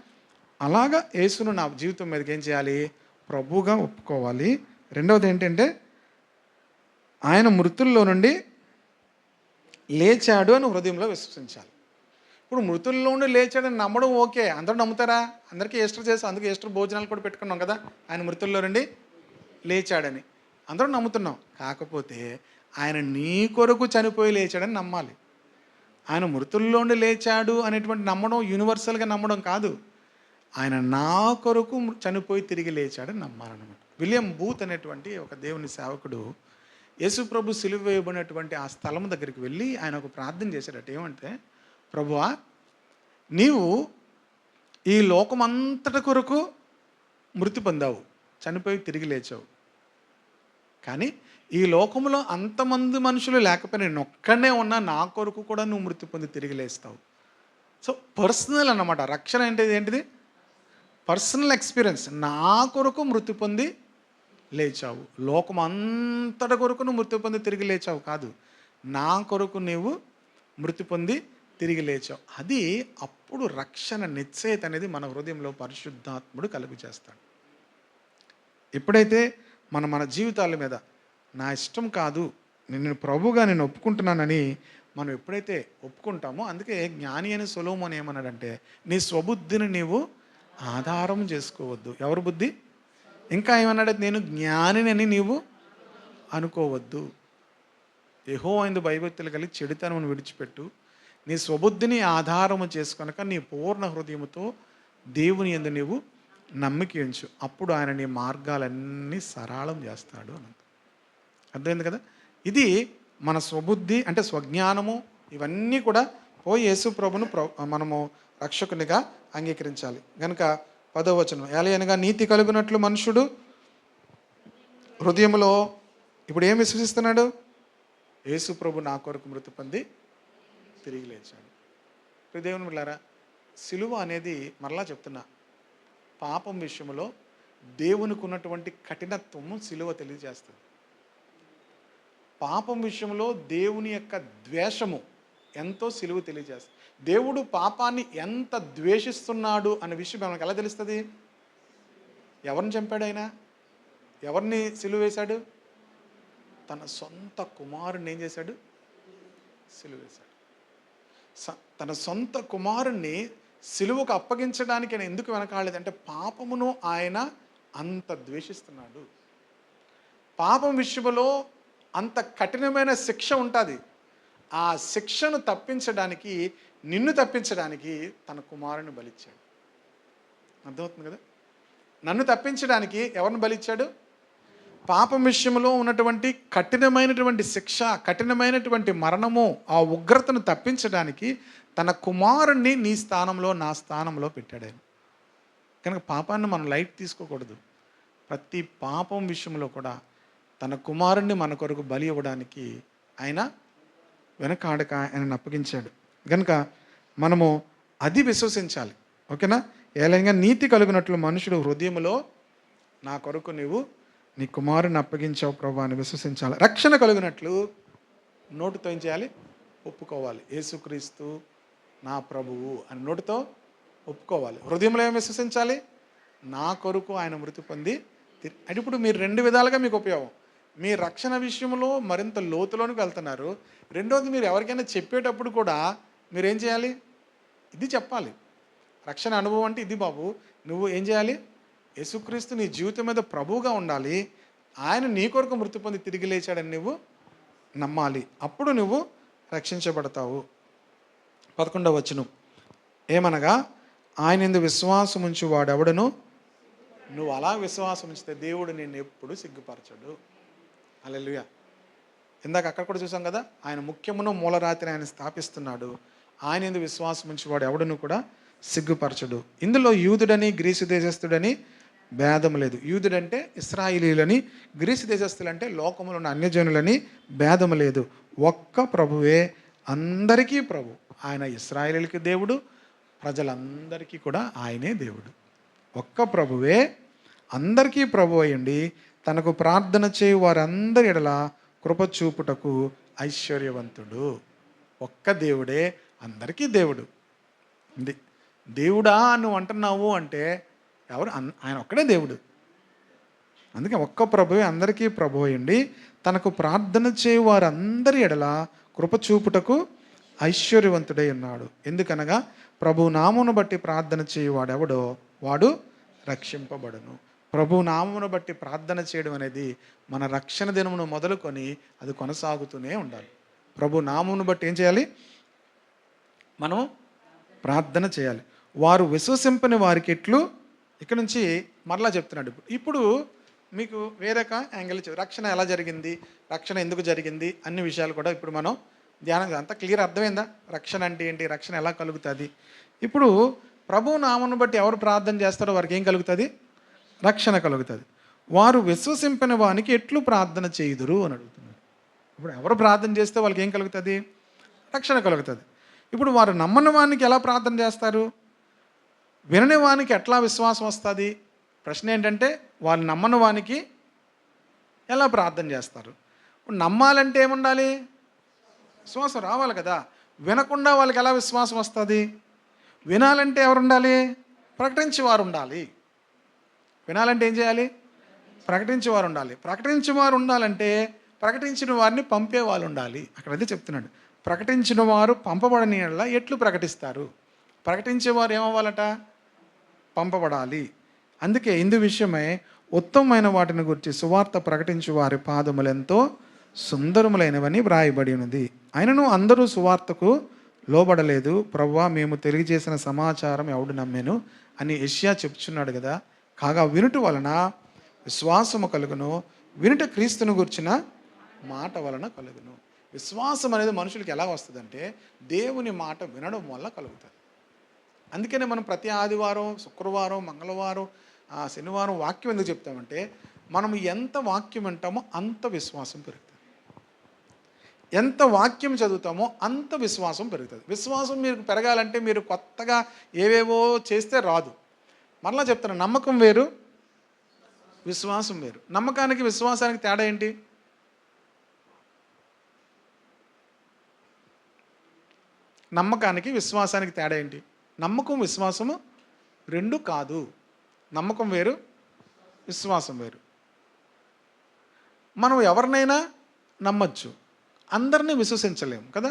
అలాగా యేసును నా జీవితం మీదకి ఏం చేయాలి? ప్రభువుగా ఒప్పుకోవాలి. రెండవది ఏంటంటే, ఆయన మృతుల్లో నుండి లేచాడు అని హృదయంలో విశ్వసించాలి. ఇప్పుడు మృతుల్లో నుండి లేచాడని నమ్మడం ఓకే, అందరూ నమ్ముతారా? అందరికీ ఈస్టర్ చేసి, అందుకే ఈస్టర్ భోజనాలు కూడా పెట్టుకున్నాం కదా, ఆయన మృతుల్లో నుండి లేచాడని అందరూ నమ్ముతున్నాం. కాకపోతే ఆయన నీ కొరకు చనిపోయి లేచాడని నమ్మాలి. ఆయన మృతుల్లో నుండి లేచాడు అనేటువంటి నమ్మడం యూనివర్సల్గా నమ్మడం కాదు, ఆయన నా కొరకు చనిపోయి తిరిగి లేచాడని నమ్మాలన్నమాట. విలియం బూత్ అనేటువంటి ఒక దేవుని సేవకుడు యేసు ప్రభు సిలువ వేయబడినటువంటి ఆ స్థలం దగ్గరికి వెళ్ళి ఆయన ఒక ప్రార్థన చేశాడట. ఏమంటే, ప్రభువా, నీవు ఈ లోకమంతటి కొరకు మృతి పొందావు, చనిపోయి తిరిగి లేచావు. కానీ ఈ లోకంలో అంతమంది మనుషులు లేకపోయినా నేను ఒక్కడే ఉన్నా నా కొరకు కూడా నువ్వు మృతి పొంది తిరిగి లేస్తావు. సో పర్సనల్ అన్నమాట. రక్షణ అంటే ఏంటిది? Personal experience. నా కొరకు మృతి పొంది లేచావు. లోకం అంతటి కొరకు నువ్వు మృతి పొంది తిరిగి లేచావు కాదు, నా కొరకు నీవు మృతి పొంది తిరిగి లేచావు. అది అప్పుడు రక్షణ నిశ్చయిత అనేది మన హృదయంలో పరిశుద్ధాత్ముడు కలుగు చేస్తాడు. ఎప్పుడైతే మన జీవితాల మీద నా ఇష్టం కాదు, నేను ప్రభుగా నేను ఒప్పుకుంటున్నానని మనం ఎప్పుడైతే ఒప్పుకుంటామో, అందుకే జ్ఞాని అని సొలొమోను ఏమన్నాడంటే, నీ స్వబుద్ధిని నీవు ఆధారం చేసుకోవద్దు. ఎవరి బుద్ధి? ఇంకా ఏమన్నాడు? నేను జ్ఞానిని నీవు అనుకోవద్దు. యెహోవా యందు భయభక్తులు కలిగి చెడుతనమును విడిచిపెట్టు, నీ స్వబుద్ధిని ఆధారము చేసుకొనక నీ పూర్ణ హృదయముతో దేవుని యందు నీవు నమ్మిక ఉంచు, అప్పుడు ఆయన నీ మార్గాలన్నీ సరళం చేస్తాడు అని. అర్థమైంది కదా? ఇది మన స్వబుద్ధి అంటే స్వజ్ఞానము, ఇవన్నీ కూడా పోయి యేసు ప్రభును మనము రక్షకునిగా అంగీకరించాలి. కనుక 10వ వచనం, ఏలయనగా నీతి కలుగునట్లు మనుషుడు హృదయంలో ఇప్పుడు ఏం విశ్వసిస్తున్నాడు? యేసు ప్రభు నా కొరకు మృతి పొంది తిరిగి లేచాడు. దేవుని బిడ్డలారా, సిలువ అనేది మరలా చెప్తున్నా, పాపం విషయంలో దేవునికి ఉన్నటువంటి కఠినత్వము సిలువ తెలియజేస్తుంది. పాపం విషయంలో దేవుని యొక్క ద్వేషము ఎంతో సిలువ తెలియజేస్తుంది. దేవుడు పాపాన్ని ఎంత ద్వేషిస్తున్నాడు అనే విషయం మనకు ఎలా తెలుస్తుంది? ఎవరిని చంపాడు ఆయన? ఎవరిని సిలువ వేశాడు? తన సొంత కుమారుణ్ణి ఏం చేశాడు? సిలువ వేశాడు. తన సొంత కుమారుణ్ణి సిలువకు అప్పగించడానికి ఆయన ఎందుకు వెనకాడలేదంటే, పాపమును ఆయన అంత ద్వేషిస్తున్నాడు. పాపం విషయంలో అంత కఠినమైన శిక్ష ఉంటుంది. ఆ శిక్షను తప్పించడానికి, నిన్ను తప్పించడానికి తన కుమారుని బలిచ్చాడు. అర్థమవుతుంది కదా? నన్ను తప్పించడానికి ఎవరిని బలిచ్చాడు? పాపం విషయంలో ఉన్నటువంటి కఠినమైనటువంటి శిక్ష, కఠినమైనటువంటి మరణము, ఆ ఉగ్రతను తప్పించడానికి తన కుమారుణ్ణి నీ స్థానంలో, నా స్థానంలో పెట్టాడు ఆయన. కనుక పాపాన్ని మనం లైట్ తీసుకోకూడదు. ప్రతి పాపం విషయంలో కూడా తన కుమారుణ్ణి మన కొరకు బలి ఇవ్వడానికి ఆయన వెనకాడక ఆయనను అప్పగించాడు. కనుక మనము అది విశ్వసించాలి. ఓకేనా? ఏలైనా నీతి కలుగునట్లు మనుషుడు హృదయంలో నా కొరకు నీవు నీ కుమారుని అప్పగించావు ప్రభు అని విశ్వసించాలి. రక్షణ కలుగునట్లు నోటితో ఏం చేయాలి? ఒప్పుకోవాలి. యేసుక్రీస్తు నా ప్రభువు అని నోటితో ఒప్పుకోవాలి. హృదయంలో ఏం విశ్వసించాలి? నా కొరకు ఆయన మృతి పొంది. అంటే ఇప్పుడు మీరు 2 విధాలుగా మీకు ఉపయోగం. మీ రక్షణ విషయంలో మరింత లోతులోనికి వెళ్తున్నారు. రెండోది, మీరు ఎవరికైనా చెప్పేటప్పుడు కూడా మీరేం చేయాలి? ఇది చెప్పాలి. రక్షణ అనుభవం అంటే ఇది బాబు. నువ్వు ఏం చేయాలి? యేసుక్రీస్తు నీ జీవితం మీద ప్రభువుగా ఉండాలి. ఆయన నీ కొరకు మృతి పొంది తిరిగి లేచాడని నువ్వు నమ్మాలి. అప్పుడు నువ్వు రక్షించబడతావు. 11వ వచనం ఏమనగా, ఆయన యందు విశ్వాసం ఉంచు వాడెవడను, నువ్వు అలా విశ్వాసం ఉంచితే దేవుడు నిన్ను ఎప్పుడు సిగ్గుపరచడు. హల్లెలూయా. ఇందాక అక్కడ కూడా చూసాం కదా, ఆయన ముఖ్యమును మూలరాతిని ఆయన స్థాపిస్తున్నాడు. ఆయన యందు విశ్వాసం ఉంచి వాడు ఎవడను కూడా సిగ్గుపరచడు. ఇందులో యూదుడని గ్రీసు దేశస్థుడని భేదం లేదు. యూదుడంటే ఇశ్రాయేలీయులని, గ్రీసు దేశస్థులంటే లోకములో ఉన్న అన్యజనులని భేదం లేదు. ఒక్క ప్రభువే అందరికీ ప్రభు. ఆయన ఇశ్రాయేలీయులకి దేవుడు, ప్రజలందరికీ కూడా ఆయనే దేవుడు. ఒక్క ప్రభువే అందరికీ ప్రభు అయ్యండి, తనకు ప్రార్థన చేయు వారందరి ఎడల కృప చూపుటకు ఐశ్వర్యవంతుడు. ఒక్క దేవుడే అందరికీ దేవుడు. దేవుడా నువ్వు అంటున్నావు అంటే ఎవరు? ఆయన ఒక్కడే దేవుడు. అందుకే ఒక్క ప్రభువే అందరికీ ప్రభు అయ్యండి, తనకు ప్రార్థన చేయు వారందరి ఎడల కృప చూపుటకు ఐశ్వర్యవంతుడై ఉన్నాడు. ఎందుకనగా ప్రభు నామమును బట్టి ప్రార్థన చేయువాడెవడో వాడు రక్షింపబడును. ప్రభు నామమును బట్టి ప్రార్థన చేయడం అనేది మన రక్షణ దినమును మొదలుకొని అది కొనసాగుతూనే ఉండాలి. ప్రభు నామమును బట్టి ఏం చేయాలి? మనం ప్రార్థన చేయాలి. వారు విశ్వసింపని వారికి ఎట్లు, ఇక్కడ నుంచి మరలా చెప్తున్నాడు. ఇప్పుడు మీకు వేరొక యాంగిల్ రక్షణ ఎలా జరిగింది, రక్షణ ఎందుకు జరిగింది అన్ని విషయాలు కూడా ఇప్పుడు మనం ధ్యానం. అంతా క్లియర్ అర్థమైందా? రక్షణ అంటే ఏంటి, రక్షణ ఎలా కలుగుతుంది? ఇప్పుడు ప్రభు నామమును బట్టి ఎవరు ప్రార్థన చేస్తారో వారికి ఏం కలుగుతుంది? రక్షణ కలుగుతుంది. వారు విశ్వసింపని వానికి ఎట్లు ప్రార్థన చేయుదురు అని అడుగుతున్నారు. ఇప్పుడు ఎవరు ప్రార్థన చేస్తే వాళ్ళకి ఏం కలుగుతుంది? రక్షణ కలుగుతుంది. ఇప్పుడు వారు నమ్మని వానికి ఎలా ప్రార్థన చేస్తారు? వినని వానికి ఎట్లా విశ్వాసం వస్తుంది? ప్రశ్న ఏంటంటే వాళ్ళు నమ్మని వానికి ఎలా ప్రార్థన చేస్తారు? నమ్మాలంటే ఏముండాలి? విశ్వాసం రావాలి కదా. వినకుండా వాళ్ళకి ఎలా విశ్వాసం వస్తుంది? వినాలంటే ఎవరు ఉండాలి? ప్రకటించేవారు ఉండాలి. వినాలంటే ఏం చేయాలి? ప్రకటించేవారు ఉండాలి. ప్రకటించేవారు ఉండాలంటే ప్రకటించిన వారిని పంపే వాళ్ళు ఉండాలి. అక్కడ అదే చెప్తున్నాడు. ప్రకటించిన వారు పంపబడని యెడల ఎట్లు ప్రకటిస్తారు? ప్రకటించేవారు ఏమవ్వాలట? పంపబడాలి. అందుకే ఇందు విషయమై ఉత్తమమైన వాటిని గురించి సువార్త ప్రకటించు వారి పాదములు ఎంతో సుందరములైనవని వ్రాయబడి ఉన్నది. అయినను అందరూ సువార్తకు లోబడలేదు. ప్రభువా మేము తెలియజేసిన సమాచారం ఎవడు నమ్మెను అని యెషయా చెప్తున్నాడు కదా. కాగా వినుట వలన విశ్వాసము కలుగును, వినుట క్రీస్తును గుర్చిన మాట వలన కలుగును. విశ్వాసం అనేది మనుషులకి ఎలా వస్తుందంటే దేవుని మాట వినడం వల్ల కలుగుతుంది. అందుకనే మనం ప్రతి ఆదివారం, శుక్రవారం, మంగళవారం, శనివారం వాక్యం ఎందుకు చెప్తామంటే మనం ఎంత వాక్యం వింటామో అంత విశ్వాసం పెరుగుతుంది. ఎంత వాక్యం చదువుతామో అంత విశ్వాసం పెరుగుతుంది. విశ్వాసం మీరు పెరగాలంటే మీరు కొత్తగా ఏవేవో చేస్తే రాదు. మరలా చెప్తాను, నమ్మకం వేరు, విశ్వాసం వేరు. నమ్మకానికి విశ్వాసానికి తేడా ఏంటి? నమ్మకానికి విశ్వాసానికి తేడా ఏంటి? నమ్మకం విశ్వాసము రెండు కాదు. నమ్మకం వేరు, విశ్వాసం వేరు. మనం ఎవరినైనా నమ్మచ్చు, అందరినీ విశ్వసించలేము కదా.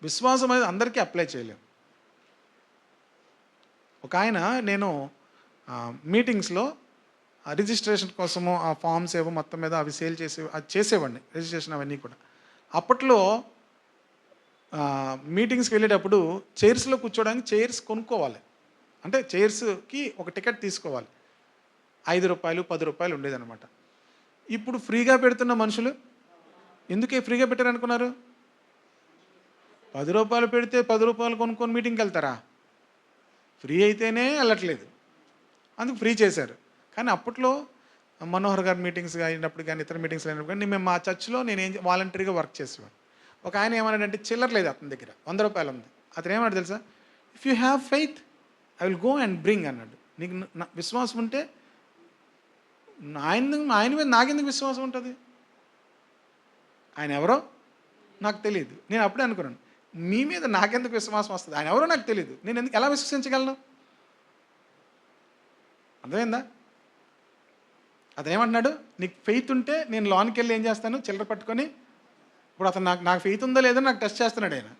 విశ్వాసం అనేది అందరికీ అప్లై చేయలేము. ఒక ఆయన, నేను మీటింగ్స్లో రిజిస్ట్రేషన్ కోసము ఆ ఫామ్స్ ఏవో మొత్తం మీద అవి సేల్ చేసేవాడిని, రిజిస్ట్రేషన్ అవన్నీ కూడా. అప్పట్లో మీటింగ్స్కి వెళ్ళేటప్పుడు చైర్స్లో కూర్చోడానికి చైర్స్ కొనుక్కోవాలి. అంటే చైర్స్కి ఒక టికెట్ తీసుకోవాలి. 5 రూపాయలు 10 రూపాయలు ఉండేదన్నమాట. ఇప్పుడు ఫ్రీగా పెడుతున్న మనుషులు ఎందుకే ఫ్రీగా పెట్టారనుకున్నారు? 10 రూపాయలు పెడితే 10 రూపాయలు కొనుక్కొని మీటింగ్కి వెళ్తారా? ఫ్రీ అయితేనే వెళ్ళట్లేదు, అందుకు ఫ్రీ చేశారు. కానీ అప్పట్లో మనోహర్ గారి మీటింగ్స్ అయినప్పుడు కానీ ఇతర మీటింగ్స్ అయినప్పుడు కానీ మేము మా చర్చ్లో వాలంటరీగా వర్క్ చేసేవాడు. ఒక ఆయన ఏమన్నాడంటే చిల్లర లేదు అతని దగ్గర, 100 రూపాయలు ఉంది. అతను ఏమన్నాడు తెలుసా? If you have faith I will go and bring అన్నాడు. నీకు విశ్వాసం ఉంటే ఆయన మీద నాకెందుకు విశ్వాసం ఉంటుంది? ఆయన ఎవరో నాకు తెలియదు. నేను అప్పుడే అనుకున్నాను, మీ మీద నాకెందుకు విశ్వాసం వస్తుంది? ఆయన ఎవరో నాకు తెలియదు, నేను ఎందుకు ఎలా విశ్వసించగలను? అర్థమైందా? అతను ఏమంటున్నాడు, నీకు ఫెయిత్ ఉంటే నేను లోనికి వెళ్ళి ఏం చేస్తాను, చిల్లర పట్టుకొని. ఇప్పుడు అతను నాకు ఫెయిత్ ఉందో లేదో నాకు టెస్ట్ చేస్తున్నాడు ఆయన.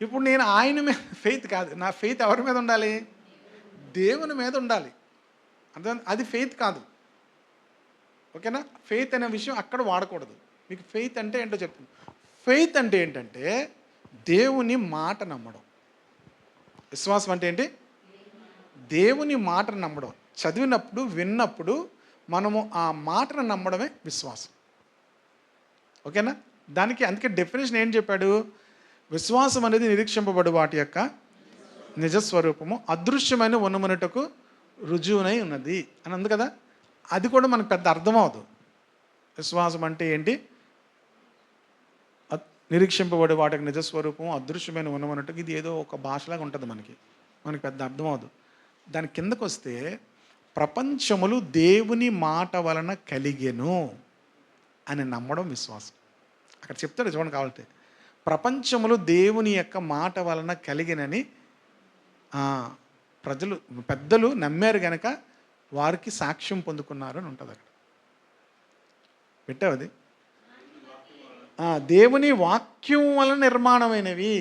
ఇప్పుడు నేను ఆయన మీద ఫెయిత్ కాదు, నా ఫెయిత్ ఎవరి మీద ఉండాలి? దేవుని మీద ఉండాలి. అర్థం? అది ఫెయిత్ కాదు. ఓకేనా? ఫెయిత్ అనే విషయం అక్కడ వాడకూడదు. మీకు ఫెయిత్ అంటే ఏంటో చెప్తుంది. ఫెయిత్ అంటే ఏంటంటే దేవుని మాట నమ్మడం. విశ్వాసం అంటే ఏంటి? దేవుని మాటను నమ్మడం. చదివినప్పుడు, విన్నప్పుడు మనము ఆ మాటను నమ్మడమే విశ్వాసం. ఓకేనా? దానికి అందుకే డెఫినేషన్ ఏం చెప్పాడు? విశ్వాసం అనేది నిరీక్షింపబడు వాటి యొక్క నిజస్వరూపము, అదృశ్యమైన ఉన్నమునటకు రుజువునై ఉన్నది అని ఉంది కదా. అది కూడా మనకు పెద్ద అర్థం అవదు. విశ్వాసం అంటే ఏంటి? నిరీక్షింపబడే వాటికి నిజస్వరూపం, అదృశ్యమైన ఉన్నమన్నట్టుగా. ఇది ఏదో ఒక భాషలాగా ఉంటుంది, మనకి పెద్ద అర్థం అవదు. దాని కిందకు వస్తే ప్రపంచములు దేవుని మాట వలన కలిగెను అని నమ్మడం విశ్వాసం. అక్కడ చెప్తాడు చూడండి కావాలంటే, ప్రపంచములు దేవుని యొక్క మాట వలన కలిగినని ప్రజలు పెద్దలు నమ్మారు గనక వారికి సాక్ష్యం పొందుకున్నారు అని ఉంటుంది అక్కడ. పెట్టావు అది? దేవుని వాక్యం వలన నిర్మాణమైనవి.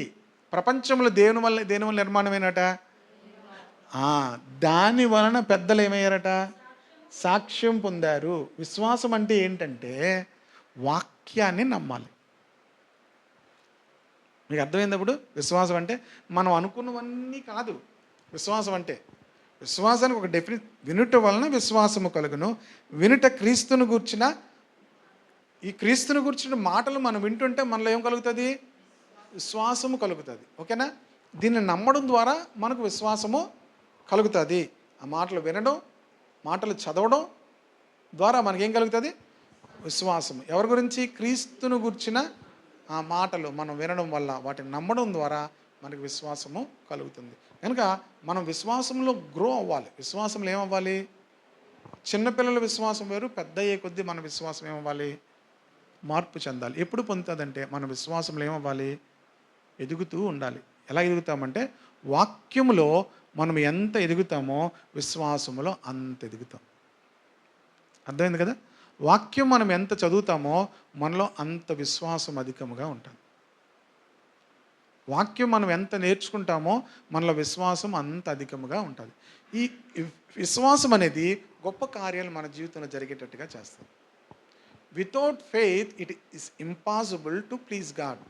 ప్రపంచంలో దేని వల్ల నిర్మాణమైనట? దాని వలన పెద్దలు ఏమయ్యారట? సాక్ష్యం పొందారు. విశ్వాసం అంటే ఏంటంటే వాక్యాన్ని నమ్మాలి. మీకు అర్థమైనప్పుడు విశ్వాసం అంటే మనం అనుకున్నవన్నీ కాదు. విశ్వాసం అంటే, విశ్వాసానికి ఒక డెఫినిట్, వినుట వలన విశ్వాసము కలుగును, వినుట క్రీస్తును గూర్చిన, ఈ క్రీస్తును గూర్చిన మాటలు మనం వింటుంటే మనలో ఏం కలుగుతుంది? విశ్వాసము కలుగుతుంది. ఓకేనా? దీన్ని నమ్మడం ద్వారా మనకు విశ్వాసము కలుగుతుంది. ఆ మాటలు వినడం, మాటలు చదవడం ద్వారా మనకేం కలుగుతుంది? విశ్వాసం. ఎవరి గురించి? క్రీస్తును గుర్చిన ఆ మాటలు మనం వినడం వల్ల, వాటిని నమ్మడం ద్వారా మనకు విశ్వాసము కలుగుతుంది. కనుక మనం విశ్వాసంలో గ్రో అవ్వాలి. విశ్వాసంలో ఏమవ్వాలి? చిన్నపిల్లల విశ్వాసం వేరు, పెద్ద అయ్యే కొద్దీ మన విశ్వాసం ఏమవ్వాలి? మార్పు చెందాలి. ఎప్పుడు పొందుతుందంటే మన విశ్వాసంలో ఏమవ్వాలి? ఎదుగుతూ ఉండాలి. ఎలా ఎదుగుతామంటే వాక్యములో మనం ఎంత ఎదుగుతామో విశ్వాసములో అంత ఎదుగుతాం. అర్థమైంది కదా? వాక్యం మనం ఎంత చదువుతామో మనలో అంత విశ్వాసం అధికముగా ఉంటుంది. వాక్యం మనం ఎంత నేర్చుకుంటామో మనలో విశ్వాసం అంత అధికముగా ఉంటుంది. ఈ విశ్వాసం అనేది గొప్ప కార్యాలు మన జీవితంలో జరిగేటట్టుగా చేస్తుంది. Without faith it is impossible to please God.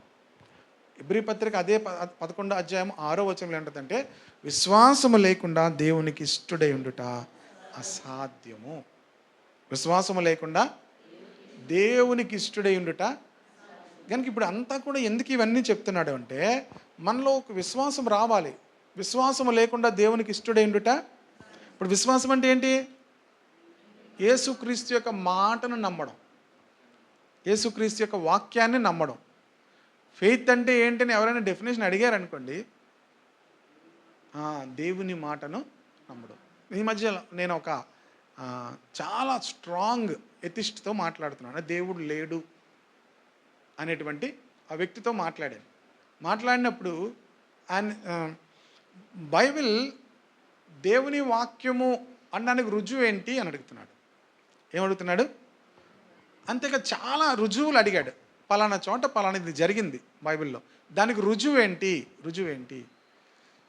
Hebrew పత్రిక అదే 11వ అధ్యాయం 6వ వచనంలో ఏంటంటే, విశ్వాసము లేకుండా దేవునికి ఇష్టడై ఉండుట అసాధ్యము. విశ్వాసము లేకుండా దేవునికి ఇష్టడై ఉండుట. కనుక ఇప్పుడు అంతా కూడా ఎందుకు ఇవన్నీ చెప్తున్నాడు అంటే, మనలో ఒక విశ్వాసం రావాలి. విశ్వాసము లేకుండా దేవునికి ఇష్టడై ఉండుట. ఇప్పుడు విశ్వాసం అంటే ఏంటి? యేసుక్రీస్తు యొక్క మాటను నమ్మడం, యేసుక్రీస్తు యొక్క వాక్యాన్ని నమ్మడం. ఫెయిత్ అంటే ఏంటని ఎవరైనా డెఫినేషన్ అడిగారు అనుకోండి, దేవుని మాటను నమ్మడం. ఈ మధ్య నేను ఒక చాలా స్ట్రాంగ్ ఎథిస్ట్తో మాట్లాడుతున్నాను. దేవుడు లేడు అనేటువంటి ఆ వ్యక్తితో మాట్లాడినప్పుడు ఆయన బైబిల్ దేవుని వాక్యము అనడానికి రుజువు ఏంటి అని అడుగుతున్నాడు. ఏమడుగుతున్నాడు? అంతేగా చాలా రుజువులు అడిగాడు. పలానా చోట పలానా ఇది జరిగింది బైబిల్లో, దానికి రుజువు ఏంటి?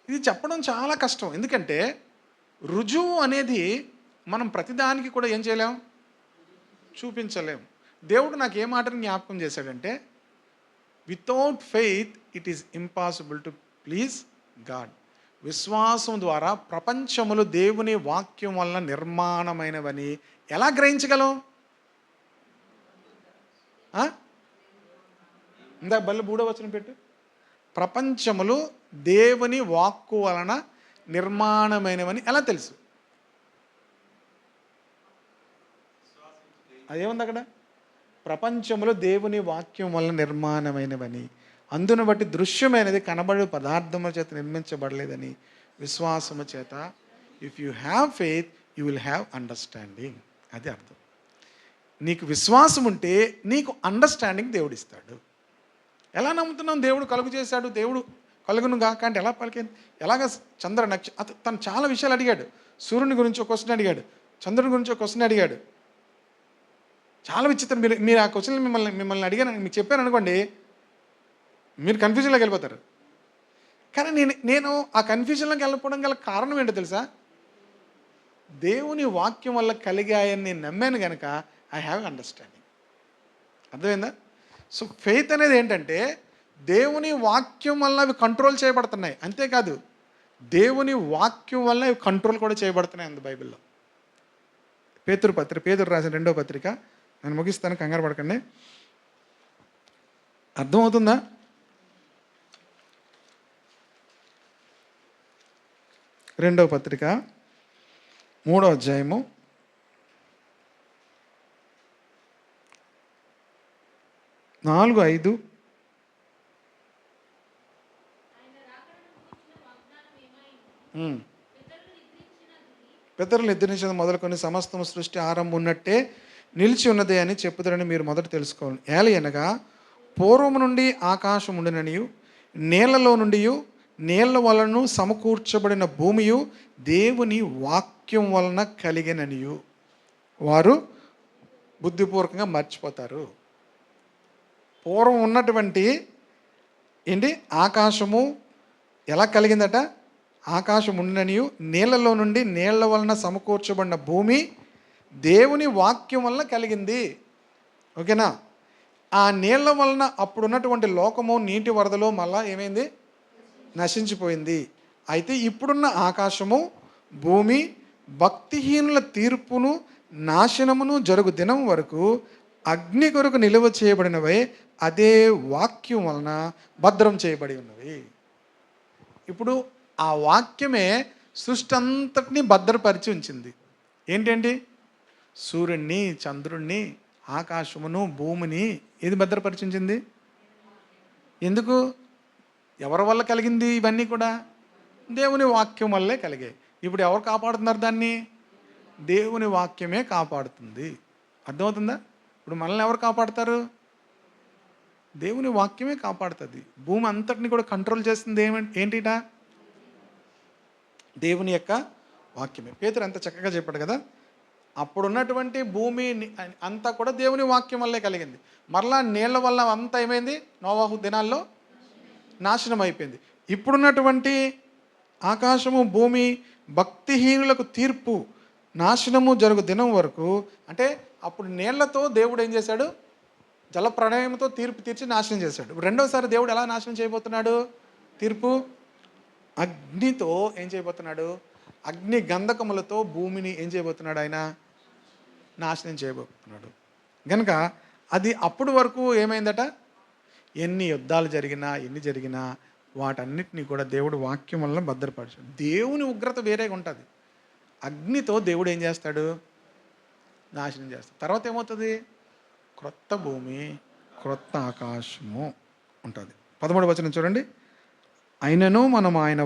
ఇది చెప్పడం చాలా కష్టం. ఎందుకంటే రుజువు అనేది మనం ప్రతిదానికి కూడా ఏం చేయలేం, చూపించలేం. దేవుడు నాకు ఏ మాటను జ్ఞాపకం చేశాడంటే, without faith it is impossible to please God. విశ్వాసం ద్వారా ప్రపంచములు దేవుని వాక్యం వలన నిర్మాణమైనవని ఎలా గ్రహించగలం? ఇందా బల్ల 3వ వచనం పెట్టు. ప్రపంచములు దేవుని వాక్కు వలన నిర్మాణమైనవని ఎలా తెలుసు? అదేముంది అక్కడ? ప్రపంచములు దేవుని వాక్యం వలన నిర్మాణమైనవని, అందును బట్టి దృశ్యమైనది కనబడే పదార్థముల చేత నిర్మించబడలేదని విశ్వాసము చేత. If you have faith you will have understanding. అది అర్థం. నీకు విశ్వాసం ఉంటే నీకు అండర్స్టాండింగ్ దేవుడు ఇస్తాడు. ఎలా నమ్ముతున్నాం? దేవుడు కలుగు చేశాడు, దేవుడు కలుగును గాక అంటే ఎలా పలికింది? ఎలాగ చంద్ర తను చాలా విషయాలు అడిగాడు. సూర్యుని గురించి ఒక క్వశ్చన్ అడిగాడు, చంద్రుని గురించి ఒక క్వశ్చన్ అడిగాడు. చాలా విచిత్రం. మీరు ఆ క్వశ్చన్ మిమ్మల్ని అడిగాను, మీకు చెప్పాను అనుకోండి, మీరు కన్ఫ్యూజన్లోకి వెళ్ళిపోతారు. కానీ నేను ఆ కన్ఫ్యూజన్లోకి వెళ్ళిపోవడం గల కారణం ఏంటో తెలుసా? దేవుని వాక్యం వల్ల కలిగాయని నేను నమ్మాను కనుక ఐ హ్యావ్ అండర్స్టాండింగ్. అర్థమైందా? సో ఫెయిత్ అనేది ఏంటంటే దేవుని వాక్యం వల్ల అవి కంట్రోల్ చేయబడుతున్నాయి. అంతేకాదు దేవుని వాక్యం వల్ల అవి కంట్రోల్ కూడా చేయబడుతున్నాయి అంది బైబిల్లో. పేతురు రాసిన 2వ పత్రిక, నేను ముగిస్తాను, కంగారు పడకండి. అర్థమవుతుందా? రెండవ పత్రిక 3వ అధ్యాయము 4, 5. పితరులు నిద్రించినది మొదలుకొని సమస్తము సృష్టి ఆరంభం ఉన్నట్టే నిలిచి ఉన్నదే అని చెప్పుదరని మీరు మొదట తెలుసుకోవాలి. ఏలయనగా పూర్వము నుండి ఆకాశం ఉండిననియు, నీళ్లలో నుండి నీళ్ల వలన సమకూర్చబడిన భూమియు దేవుని వాక్యం వలన కలిగిననియు వారు బుద్ధిపూర్వకంగా మర్చిపోతారు. పూర్వం ఉన్నటువంటి ఆకాశము ఎలా కలిగిందట? ఆకాశం ఉండిననియు, నీళ్లలో నుండి నీళ్ల వలన సమకూర్చబడిన భూమి దేవుని వాక్యం వలన కలిగింది. ఓకేనా? ఆ నీళ్ల వలన అప్పుడున్నటువంటి లోకము నీటి వరదలో మళ్ళా ఏమైంది? నశించిపోయింది. అయితే ఇప్పుడున్న ఆకాశము భూమి భక్తిహీనుల తీర్పును నాశనమును జరుగు దినం వరకు అగ్ని కొరకు నిలువ చేయబడినవై అదే వాక్యం వలన భద్రం చేయబడి ఉన్నవి. ఇప్పుడు ఆ వాక్యమే సృష్టి అంతటిని భద్రపరిచి ఉంచింది. ఏంటండి? సూర్యుడిని, చంద్రుణ్ణి, ఆకాశమును, భూమిని ఏది భద్రపరిచి ఉంచింది? ఎందుకు? ఎవరి వల్ల కలిగింది ఇవన్నీ కూడా? దేవుని వాక్యం వల్లే కలిగాయి. ఇప్పుడు ఎవరు కాపాడుతున్నారు దాన్ని? దేవుని వాక్యమే కాపాడుతుంది. అర్థమవుతుందా? ఇప్పుడు మనల్ని ఎవరు కాపాడుతారు? దేవుని వాక్యమే కాపాడుతుంది. భూమి అంతటిని కూడా కంట్రోల్ చేస్తుంది ఏంటిట? దేవుని యొక్క వాక్యమే. పేతురు ఎంత చక్కగా చెప్పాడు కదా. అప్పుడున్నటువంటి భూమి అంతా కూడా దేవుని వాక్యం వల్లే కలిగింది. మరలా నీళ్ల వల్ల అంతా ఏమైంది? నోవాహు దినాల్లో నాశనం అయిపోయింది. ఇప్పుడున్నటువంటి ఆకాశము, భూమి భక్తిహీనులకు తీర్పు, నాశనము జరుగు దినం వరకు, అంటే అప్పుడు నీళ్లతో దేవుడు ఏం చేశాడు? జల ప్రళయంతో తీర్పు తీర్చి నాశనం చేశాడు. రెండోసారి దేవుడు ఎలా నాశనం చేయబోతున్నాడు? తీర్పు అగ్నితో ఏం చేయబోతున్నాడు? అగ్ని గంధకములతో భూమిని ఏం చేయబోతున్నాడు? ఆయన నాశనం చేయబోతున్నాడు. కనుక అది అప్పుడు వరకు ఏమైందట? ఎన్ని యుద్ధాలు జరిగినా, ఎన్ని జరిగినా వాటన్నిటినీ కూడా దేవుడు వాక్యం వలన భద్రపరిచాడు. దేవుని ఉగ్రత వేరేగా ఉంటుంది. అగ్నితో దేవుడు ఏం చేస్తాడు? నాశనం చేస్తాడు. తర్వాత ఏమవుతుంది? క్రొత్త భూమి, క్రొత్త ఆకాశము ఉంటుంది. 13వ వచనం చూడండి. అయినను మనం ఆయన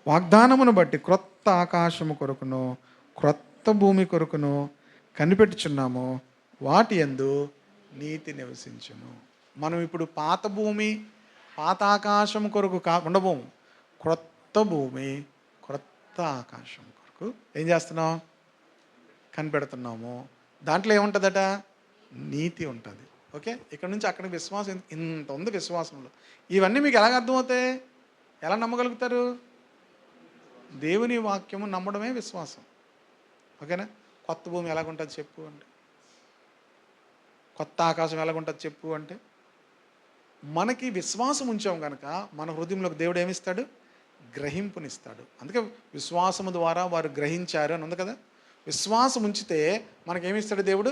వాగ్దానమును బట్టి క్రొత్త ఆకాశము కొరకును క్రొత్త భూమి కొరకును కనిపెట్టుచున్నాము, వాటి యందు నీతి నివసించును. మనం ఇప్పుడు పాత భూమి, పాత ఆకాశం కొరకు ఉండబోము. క్రొత్త భూమి, క్రొత్త ఆకాశం కొరకు ఏం చేస్తున్నాం? కనిపెడుతున్నాము. దాంట్లో ఏముంటుందట? నీతి ఉంటుంది. ఓకే, ఇక్కడ నుంచి అక్కడికి విశ్వాసం ఇంత ఉంది. విశ్వాసంలో ఇవన్నీ మీకు ఎలాగ అర్థమవుతాయి? ఎలా నమ్మగలుగుతారు? దేవుని వాక్యము నమ్మడమే విశ్వాసం. ఓకేనా? కొత్త భూమి ఎలాగుంటుంది చెప్పు అంటే, కొత్త ఆకాశం ఎలాగుంటుంది చెప్పు అంటే, మనకి విశ్వాసం ఉంచాం కనుక మన హృదయంలోకి దేవుడు ఏమిస్తాడు? గ్రహింపునిస్తాడు. అందుకే విశ్వాసము ద్వారా వారు గ్రహించారు అని ఉంది కదా. విశ్వాసం ఉంచితే మనకేమిస్తాడు? దేవుడు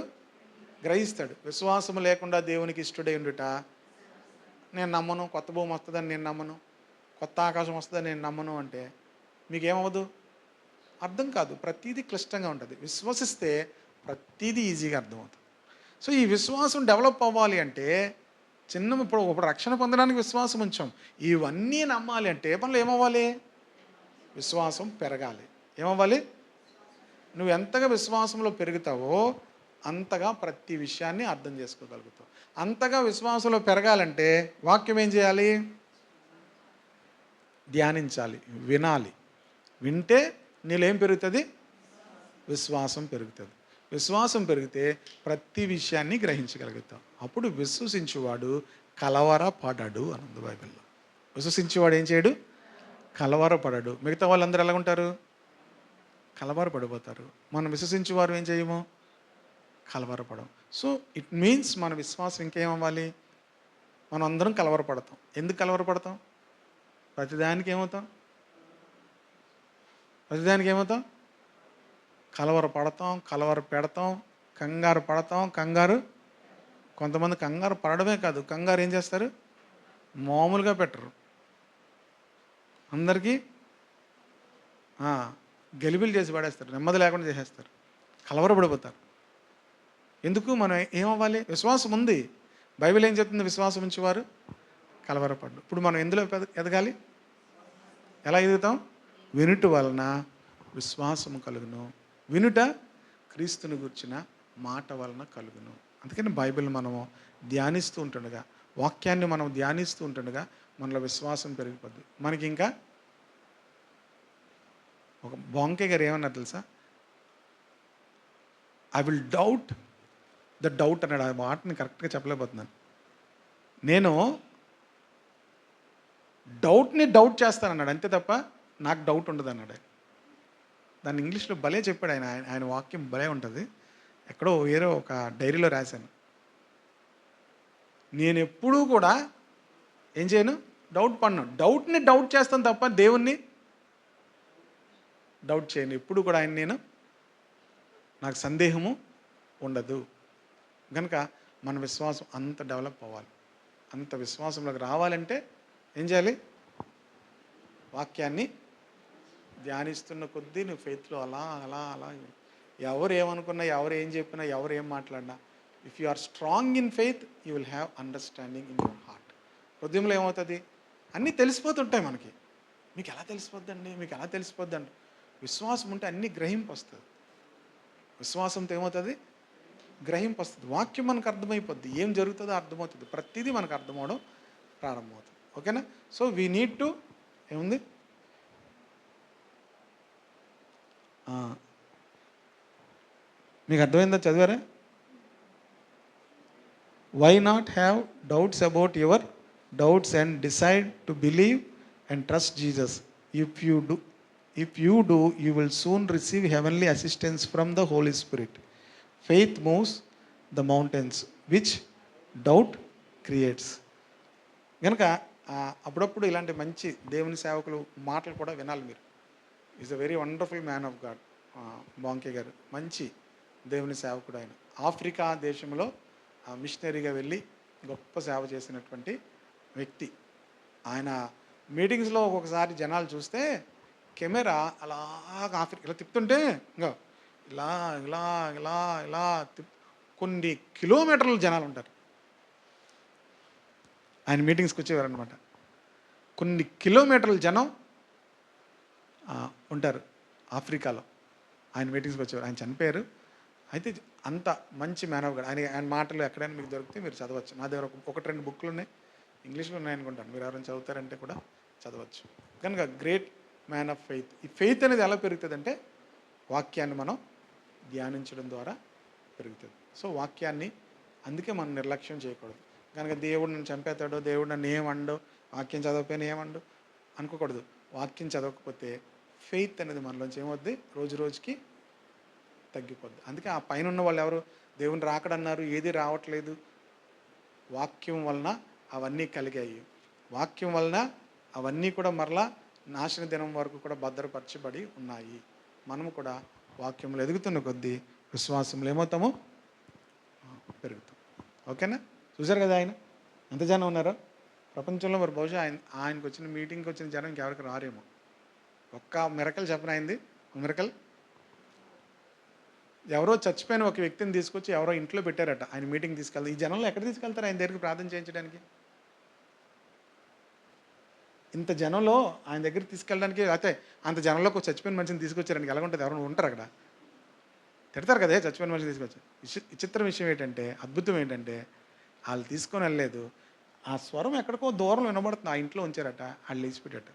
గ్రహిస్తాడు. విశ్వాసము లేకుండా దేవునికి ఇష్టడై ఉండుట నేను నమ్మను, కొత్త భూమి వస్తుందని నేను నమ్మను, కొత్త ఆకాశం వస్తుందని నేను నమ్మను అంటే మీకేమవ్వదు? అర్థం కాదు. ప్రతీదీ క్లిష్టంగా ఉంటుంది. విశ్వసిస్తే ప్రతీదీ ఈజీగా అర్థమవుతుంది. సో ఈ విశ్వాసం డెవలప్ అవ్వాలి అంటే ఇప్పుడు రక్షణ పొందడానికి విశ్వాసం ఉంచాం. ఇవన్నీ నమ్మాలి అంటే మనలో ఏమవ్వాలి? విశ్వాసం పెరగాలి. ఏమవ్వాలి? నువ్వు ఎంతగా విశ్వాసంలో పెరుగుతావో అంతగా ప్రతి విషయాన్ని అర్థం చేసుకోగలుగుతావు. అంతగా విశ్వాసంలో పెరగాలంటే వాక్యం ఏం చేయాలి? ధ్యానించాలి, వినాలి. వింటే నీలో ఏం పెరుగుతుంది? విశ్వాసం పెరుగుతుంది. విశ్వాసం పెరిగితే ప్రతి విషయాన్ని గ్రహించగలుగుతాం. అప్పుడు విశ్వసించువాడు కలవరపడడు అని ఉంది బైబిల్లో. విశ్వసించేవాడు ఏం చేయడు? కలవరపడడు. మిగతా వాళ్ళందరూ ఎలా ఉంటారు? కలవరపడిపోతారు. మనం విశ్వసించేవారు ఏం చేయము? కలవరపడం. సో ఇట్ మీన్స్ మన విశ్వాసం ఇంకేమవ్వాలి? మనం అందరం కలవరపడతాం. ఎందుకు కలవరపడతాం? ప్రతిదానికి ఏమవుతాం? కలవరపడతాం, కలవర పెడతాం, కంగారు పడతాం. కొంతమంది కంగారు పడడమే కాదు, కంగారు ఏం చేస్తారు? మామూలుగా పెట్టరు. అందరికీ గెలిబిలు చేసి పడేస్తారు, నెమ్మది లేకుండా చేసేస్తారు, కలవరపడిపోతారు. ఎందుకు? మనం ఏమవ్వాలి? విశ్వాసం ఉంది. బైబిల్ ఏం చెప్తుంది? విశ్వాసం ఉంచేవారు కలవరపడ్డు. ఇప్పుడు మనం ఎందులో ఎదగాలి? ఎలా ఎదుగుతాం? వినుట వలన విశ్వాసము కలుగును, వినుట క్రీస్తుని గుర్చిన మాట వలన కలుగును. అందుకని బైబిల్ మనము ధ్యానిస్తూ ఉంటుండగా, వాక్యాన్ని మనం ధ్యానిస్తూ ఉంటుండగా మనలో విశ్వాసం పెరిగిపోద్ది. మనకి ఇంకా ఒక బొంకే గారు ఏమన్నారు తెలుసా? I will doubt the doubt అన్నాడు. ఆ మాటని కరెక్ట్గా చెప్పలేకపోతున్నాను. నేను డౌట్ని డౌట్ చేస్తానన్నాడు, అంతే తప్ప నాకు డౌట్ ఉండదు అన్నాడు. దాన్ని ఇంగ్లీష్లో భలే చెప్పాడు ఆయన. ఆయన వాక్యం భలే ఉంటుంది. ఎక్కడో వేరే ఒక డైరీలో రాశాను. నేను ఎప్పుడూ కూడా ఏం చేయను? డౌట్ పడను. డౌట్ని డౌట్ చేస్తాను తప్ప దేవుణ్ణి డౌట్ చేయను. ఎప్పుడు కూడా ఆయన నాకు సందేహము ఉండదు. కనుక మన విశ్వాసం అంత డెవలప్ అవ్వాలి. అంత విశ్వాసంలోకి రావాలంటే ఏం చేయాలి? వాక్యాన్ని ధ్యానిస్తున్న కొద్దీ నువ్వు ఫెయిత్లో అలా అలా అలా, ఎవరు ఏమనుకున్నా, ఎవరు ఏం చెప్పినా, ఎవరు ఏం మాట్లాడినా, if you are strong in faith you will have understanding in your heart. హృదయంలో ఏమవుతుంది? అన్నీ తెలిసిపోతుంటాయి మనకి. మీకు ఎలా తెలిసిపోద్దండి, మీకు ఎలా తెలిసిపోద్దండి? విశ్వాసం ఉంటే అన్నీ గ్రహింపు వస్తుంది. విశ్వాసంతో ఏమవుతుంది? గ్రహింపు వస్తుంది. వాక్యం మనకు అర్థమైపోద్ది, ఏం జరుగుతుందో అర్థమవుతుంది, ప్రతిదీ మనకు అర్థమవడం ప్రారంభమవుతుంది. ఓకేనా? సో వీ నీడ్ టు ఏముంది, మీకు అర్థమైందా? చదివారా? Why not have doubts about your doubts and decide to believe and trust Jesus. If you do you will soon receive heavenly assistance from the holy spirit. Faith moves the mountains which doubt creates. కనుక అప్పుడప్పుడు ఇలాంటి మంచి దేవుని సేవకులు మాటలు కూడా వినాలి మీరు. Is a very wonderful man of God బాంకే గారు. మంచి దేవుని సేవకుడు ఆయన. ఆఫ్రికా దేశంలో మిషనరీగా వెళ్ళి గొప్ప సేవ చేసినటువంటి వ్యక్తి ఆయన. మీటింగ్స్లో ఒక్కొక్కసారి జనాలు చూస్తే కెమెరా అలాగా ఆఫ్రికా ఇలా తిప్పుతుంటే ఇంకా ఇలా ఇలా ఇలా ఇలా కొన్ని కిలోమీటర్ల జనాలు ఉంటారు. ఆయన మీటింగ్స్కి వచ్చేవారనమాట. కొన్ని కిలోమీటర్ల జనం ఉంటారు ఆఫ్రికాలో. ఆయన మీటింగ్స్కి వచ్చేవారు. ఆయన చనిపోయారు. అయితే అంత మంచి మ్యాన్ ఆఫ్ గాడ్. ఆయన మాటలు ఎక్కడైనా మీకు దొరికితే మీరు చదవచ్చు. నా దగ్గర ఒకటి రెండు బుక్లు ఉన్నాయి, ఇంగ్లీష్లో ఉన్నాయనుకుంటాను. మీరు ఎవరైనా చదువుతారంటే కూడా చదవచ్చు. కనుక గ్రేట్ మ్యాన్ ఆఫ్ ఫెయిత్. ఈ ఫెయిత్ అనేది ఎలా పెరుగుతుందంటే వాక్యాన్ని మనం ధ్యానించడం ద్వారా పెరుగుతుంది. సో వాక్యాన్ని అందుకే మనం నిర్లక్ష్యం చేయకూడదు. కనుక దేవుడు నన్ను చంపేస్తాడో, దేవుడు నన్ను ఏమండో, వాక్యం చదవకపోయినా ఏమండు అనుకోకూడదు. వాక్యం చదవకపోతే ఫెయిత్ అనేది మనలోంచి ఏమవుద్ది, రోజు రోజుకి తగ్గిపోద్ది. అందుకే ఆ పైన ఉన్న వాళ్ళు ఎవరు దేవుని రాకడన్నారు, ఏది రావట్లేదు. వాక్యం వలన అవన్నీ కలిగాయి. వాక్యం వలన అవన్నీ కూడా మరలా నాశన దినం వరకు కూడా భద్రపరచబడి ఉన్నాయి. మనము కూడా వాక్యంలో ఎదుగుతున్న కొద్దీ విశ్వాసంలో ఏమవుతాము, పెరుగుతాం. ఓకేనా? చూసారు కదా ఆయన ఎంత జనం ఉన్నారో ప్రపంచంలో. మరి బహుశా ఆయనకు వచ్చిన మీటింగ్కి వచ్చిన జనం ఇంకెవరికి రారేమో. ఒక్క మిరకల్ చెప్పనైంది. మిరకల్ ఎవరో చచ్చిపోయిన ఒక వ్యక్తిని తీసుకొచ్చి ఎవరో ఇంట్లో పెట్టారట. ఆయన మీటింగ్ తీసుకెళ్తారు. ఈ జనంలో ఎక్కడ తీసుకెళ్తారు ఆయన దగ్గరికి ప్రార్థన చేయించడానికి? ఇంత జనంలో ఆయన దగ్గరికి తీసుకెళ్ళడానికి, అయితే అంత జనంలోకి ఒక చచ్చిపోయిన మనిషిని తీసుకొచ్చారని ఎలా ఉంటుంది? ఎవరైనా ఉంటారు అక్కడ? తిడతారు కదా చచ్చిపోయిన మనిషిని తీసుకొచ్చారు. విచిత్ర విషయం ఏంటంటే, అద్భుతం ఏంటంటే, వాళ్ళు తీసుకొని వెళ్ళలేదు. ఆ స్వరం ఎక్కడికో దూరం వినబడుతుంది. ఆ ఇంట్లో ఉంచారట. వాళ్ళు లేచిపోయాడట.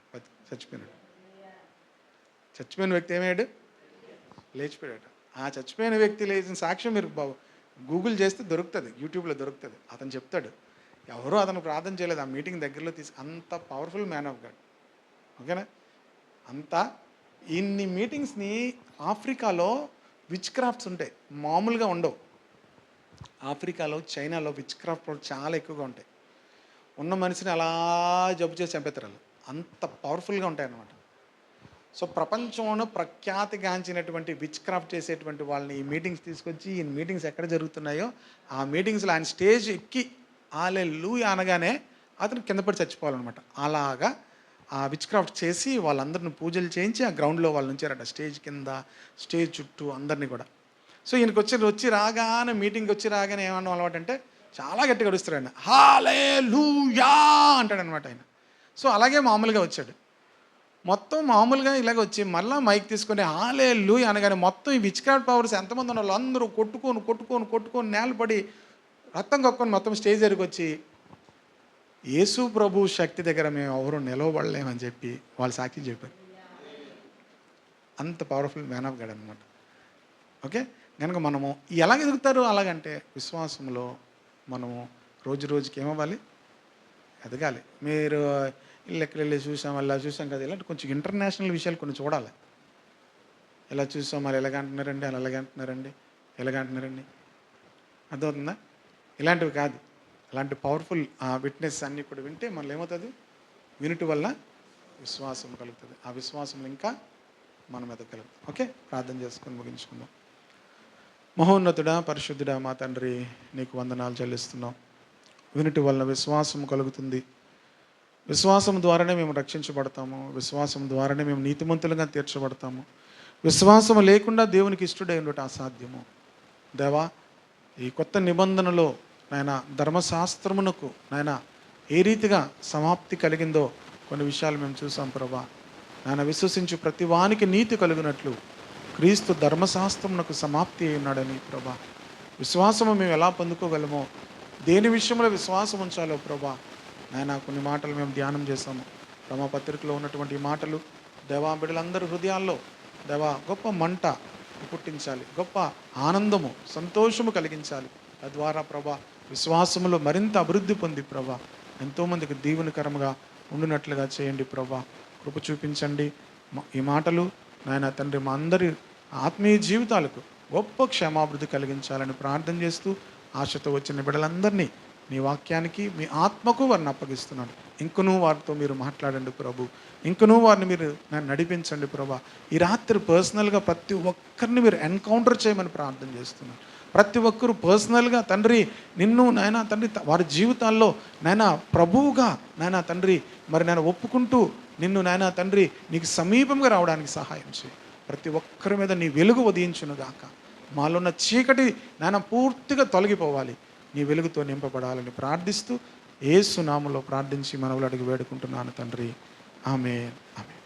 చచ్చిపోయినాడు. చచ్చిపోయిన వ్యక్తి ఏమయ్యాడు? లేచిపోయాడట. ఆ చచ్చిపోయిన వ్యక్తి లేచిన సాక్ష్యం మీరు గూగుల్ చేస్తే దొరుకుతుంది, యూట్యూబ్లో దొరుకుతుంది. అతను చెప్తాడు ఎవరో అతను ప్రార్థన చేయలేదు, ఆ మీటింగ్ దగ్గరలో అంత పవర్ఫుల్ మ్యాన్ ఆఫ్ గాడ్. ఓకేనా? అంతా ఇన్ని మీటింగ్స్ని ఆఫ్రికాలో విచ్ క్రాఫ్ట్స్ ఉంటాయి, మామూలుగా ఉండవు. ఆఫ్రికాలో, చైనాలో విచ్ క్రాఫ్ట్ చాలా ఎక్కువగా ఉంటాయి. ఉన్న మనిషిని అలా జబ్బు చేసి చంపేస్తారు వాళ్ళు. అంత పవర్ఫుల్గా ఉంటాయి అన్నమాట. సో ప్రపంచంలో ప్రఖ్యాతిగాంచినటువంటి విచ్ క్రాఫ్ట్ చేసేటువంటి వాళ్ళని ఈ మీటింగ్స్ తీసుకొచ్చి, ఈ మీటింగ్స్ ఎక్కడ జరుగుతున్నాయో ఆ మీటింగ్స్లో ఆయన స్టేజ్ ఎక్కి హల్లెలూయా అనగానే అతను కింద పడి చచ్చిపోవాలన్నమాట. అలాగా ఆ విచ్ క్రాఫ్ట్ చేసి వాళ్ళందరిని పూజలు చేయించి ఆ గ్రౌండ్లో వాళ్ళు ఉంచారట. స్టేజ్ కింద, స్టేజ్ చుట్టూ అందరినీ కూడా. సో ఈయనకి వచ్చి రాగానే, మీటింగ్కి వచ్చి రాగానే ఏమన్నా అలవాటు అంటే చాలా గట్టిగా అడుస్తాడు ఆయన. హల్లెలూయా అంటాడనమాట ఆయన. సో అలాగే మామూలుగా వచ్చాడు. మొత్తం మామూలుగా ఇలాగ వచ్చి మళ్ళీ మైక్ తీసుకొని హల్లెలూయా అనగానే మొత్తం ఈ విచ్ క్రాఫ్ట్ పవర్స్ ఎంతమంది ఉన్నారు అందరూ కొట్టుకొని నేలపడి రక్తం కక్కుని మొత్తం స్టేజ్ దగ్గరికి వచ్చి, యేసు ప్రభు శక్తి దగ్గర మేము ఎవరు నిలవబడలేమని చెప్పి వాళ్ళు సాక్షి చెప్పారు. అంత పవర్ఫుల్ మ్యాన్ ఆఫ్ గాడ్ అనమాట. ఓకే? కనుక మనము ఎలాగ ఎదుగుతారు? అలాగంటే విశ్వాసంలో మనము రోజు రోజుకి ఏమవ్వాలి? ఎదగాలి. మీరు ఇళ్ళకి వెళ్ళి చూసాం, అలా చూసాం కదా, ఇలాంటి కొంచెం ఇంటర్నేషనల్ విషయాలు కొన్ని చూడాలి. ఇలా చూసాం, మరి ఎలాగంటున్నారండి, అలా ఎలాగంటున్నారండి, ఎలాగంటున్నారండి, అర్థమవుతుందా? ఇలాంటివి కాదు. అలాంటి పవర్ఫుల్ విట్నెస్ అన్నీ కూడా వింటే మనలో ఏమవుతుంది? వినుటి వల్ల విశ్వాసం కలుగుతుంది. ఆ విశ్వాసంలో ఇంకా మనం ఎదగలం. ఓకే? ప్రార్థన చేసుకొని ముగించుకుందాం. మహోన్నతుడా, పరిశుద్ధుడా, మా తండ్రి, నీకు వందనాలు చెల్లిస్తున్నాం. వినుటి వల్ల విశ్వాసం కలుగుతుంది. విశ్వాసం ద్వారానే మేము రక్షించబడతాము, విశ్వాసం ద్వారానే మేము నీతిమంతులుగా తీర్చబడతాము. విశ్వాసం లేకుండా దేవునికి ఇష్టడై ఉండటం అసాధ్యము. దేవా, ఈ కొత్త నిబంధనలో నాయన ధర్మశాస్త్రమునకు నాయన ఏ రీతిగా సమాప్తి కలిగిందో కొన్ని విషయాలు మేము చూసాం ప్రభా. నాయన విశ్వసించు ప్రతి వానికి నీతి కలుగునట్లు క్రీస్తు ధర్మశాస్త్రమునకు సమాప్తి అయి ఉన్నాడని ప్రభా. విశ్వాసము మేము ఎలా పొందుకోగలమో, దేని విషయంలో విశ్వాసం ఉంచాలో ప్రభా నాయన కొన్ని మాటలు మేము ధ్యానం చేశాము. రమపత్రికలో ఉన్నటువంటి ఈ మాటలు దేవా బిడ్డలందరి హృదయాల్లో దేవా గొప్ప మంట పుట్టించాలి, గొప్ప ఆనందము సంతోషము కలిగించాలి. తద్వారా ప్రభా విశ్వాసములో మరింత అభివృద్ధి పొంది ప్రభా ఎంతోమందికి దీవెనకరముగా ఉండినట్లుగా చేయండి ప్రభా. కృప చూపించండి. ఈ మాటలు నాయన తండ్రి మా అందరి ఆత్మీయ జీవితాలకు గొప్ప క్షేమాభివృద్ధి కలిగించాలని ప్రార్థన చేస్తూ ఆశతో వచ్చిన బిడ్డలందరినీ నీ వాక్యానికి మీ ఆత్మకు వారిని అప్పగిస్తున్నాను. ఇంకనూ వారితో మీరు మాట్లాడండి ప్రభు, ఇంకనూ వారిని మీరు నడిపించండి ప్రభా. ఈ రాత్రి పర్సనల్గా ప్రతి ఒక్కరిని మీరు ఎన్కౌంటర్ చేయమని ప్రార్థన చేస్తున్నాను. ప్రతి ఒక్కరు పర్సనల్గా తండ్రి నిన్ను నాయన తండ్రి వారి జీవితాల్లో నాయన ప్రభువుగా నాయన తండ్రి మరి నేను ఒప్పుకుంటూ నిన్ను నాయన తండ్రి నీకు సమీపంగా రావడానికి సహాయం చేయి. ప్రతి ఒక్కరి మీద నీ వెలుగు ఉదయించును గాక. మాలో ఉన్న చీకటి నాయన పూర్తిగా తొలగిపోవాలి, నీ వెలుగుతో నింపబడాలని ప్రార్థిస్తూ యేసు నామములో ప్రార్థించి మనవులు అడిగి వేడుకుంటున్నాను తండ్రి. ఆమేన్. ఆమేన్.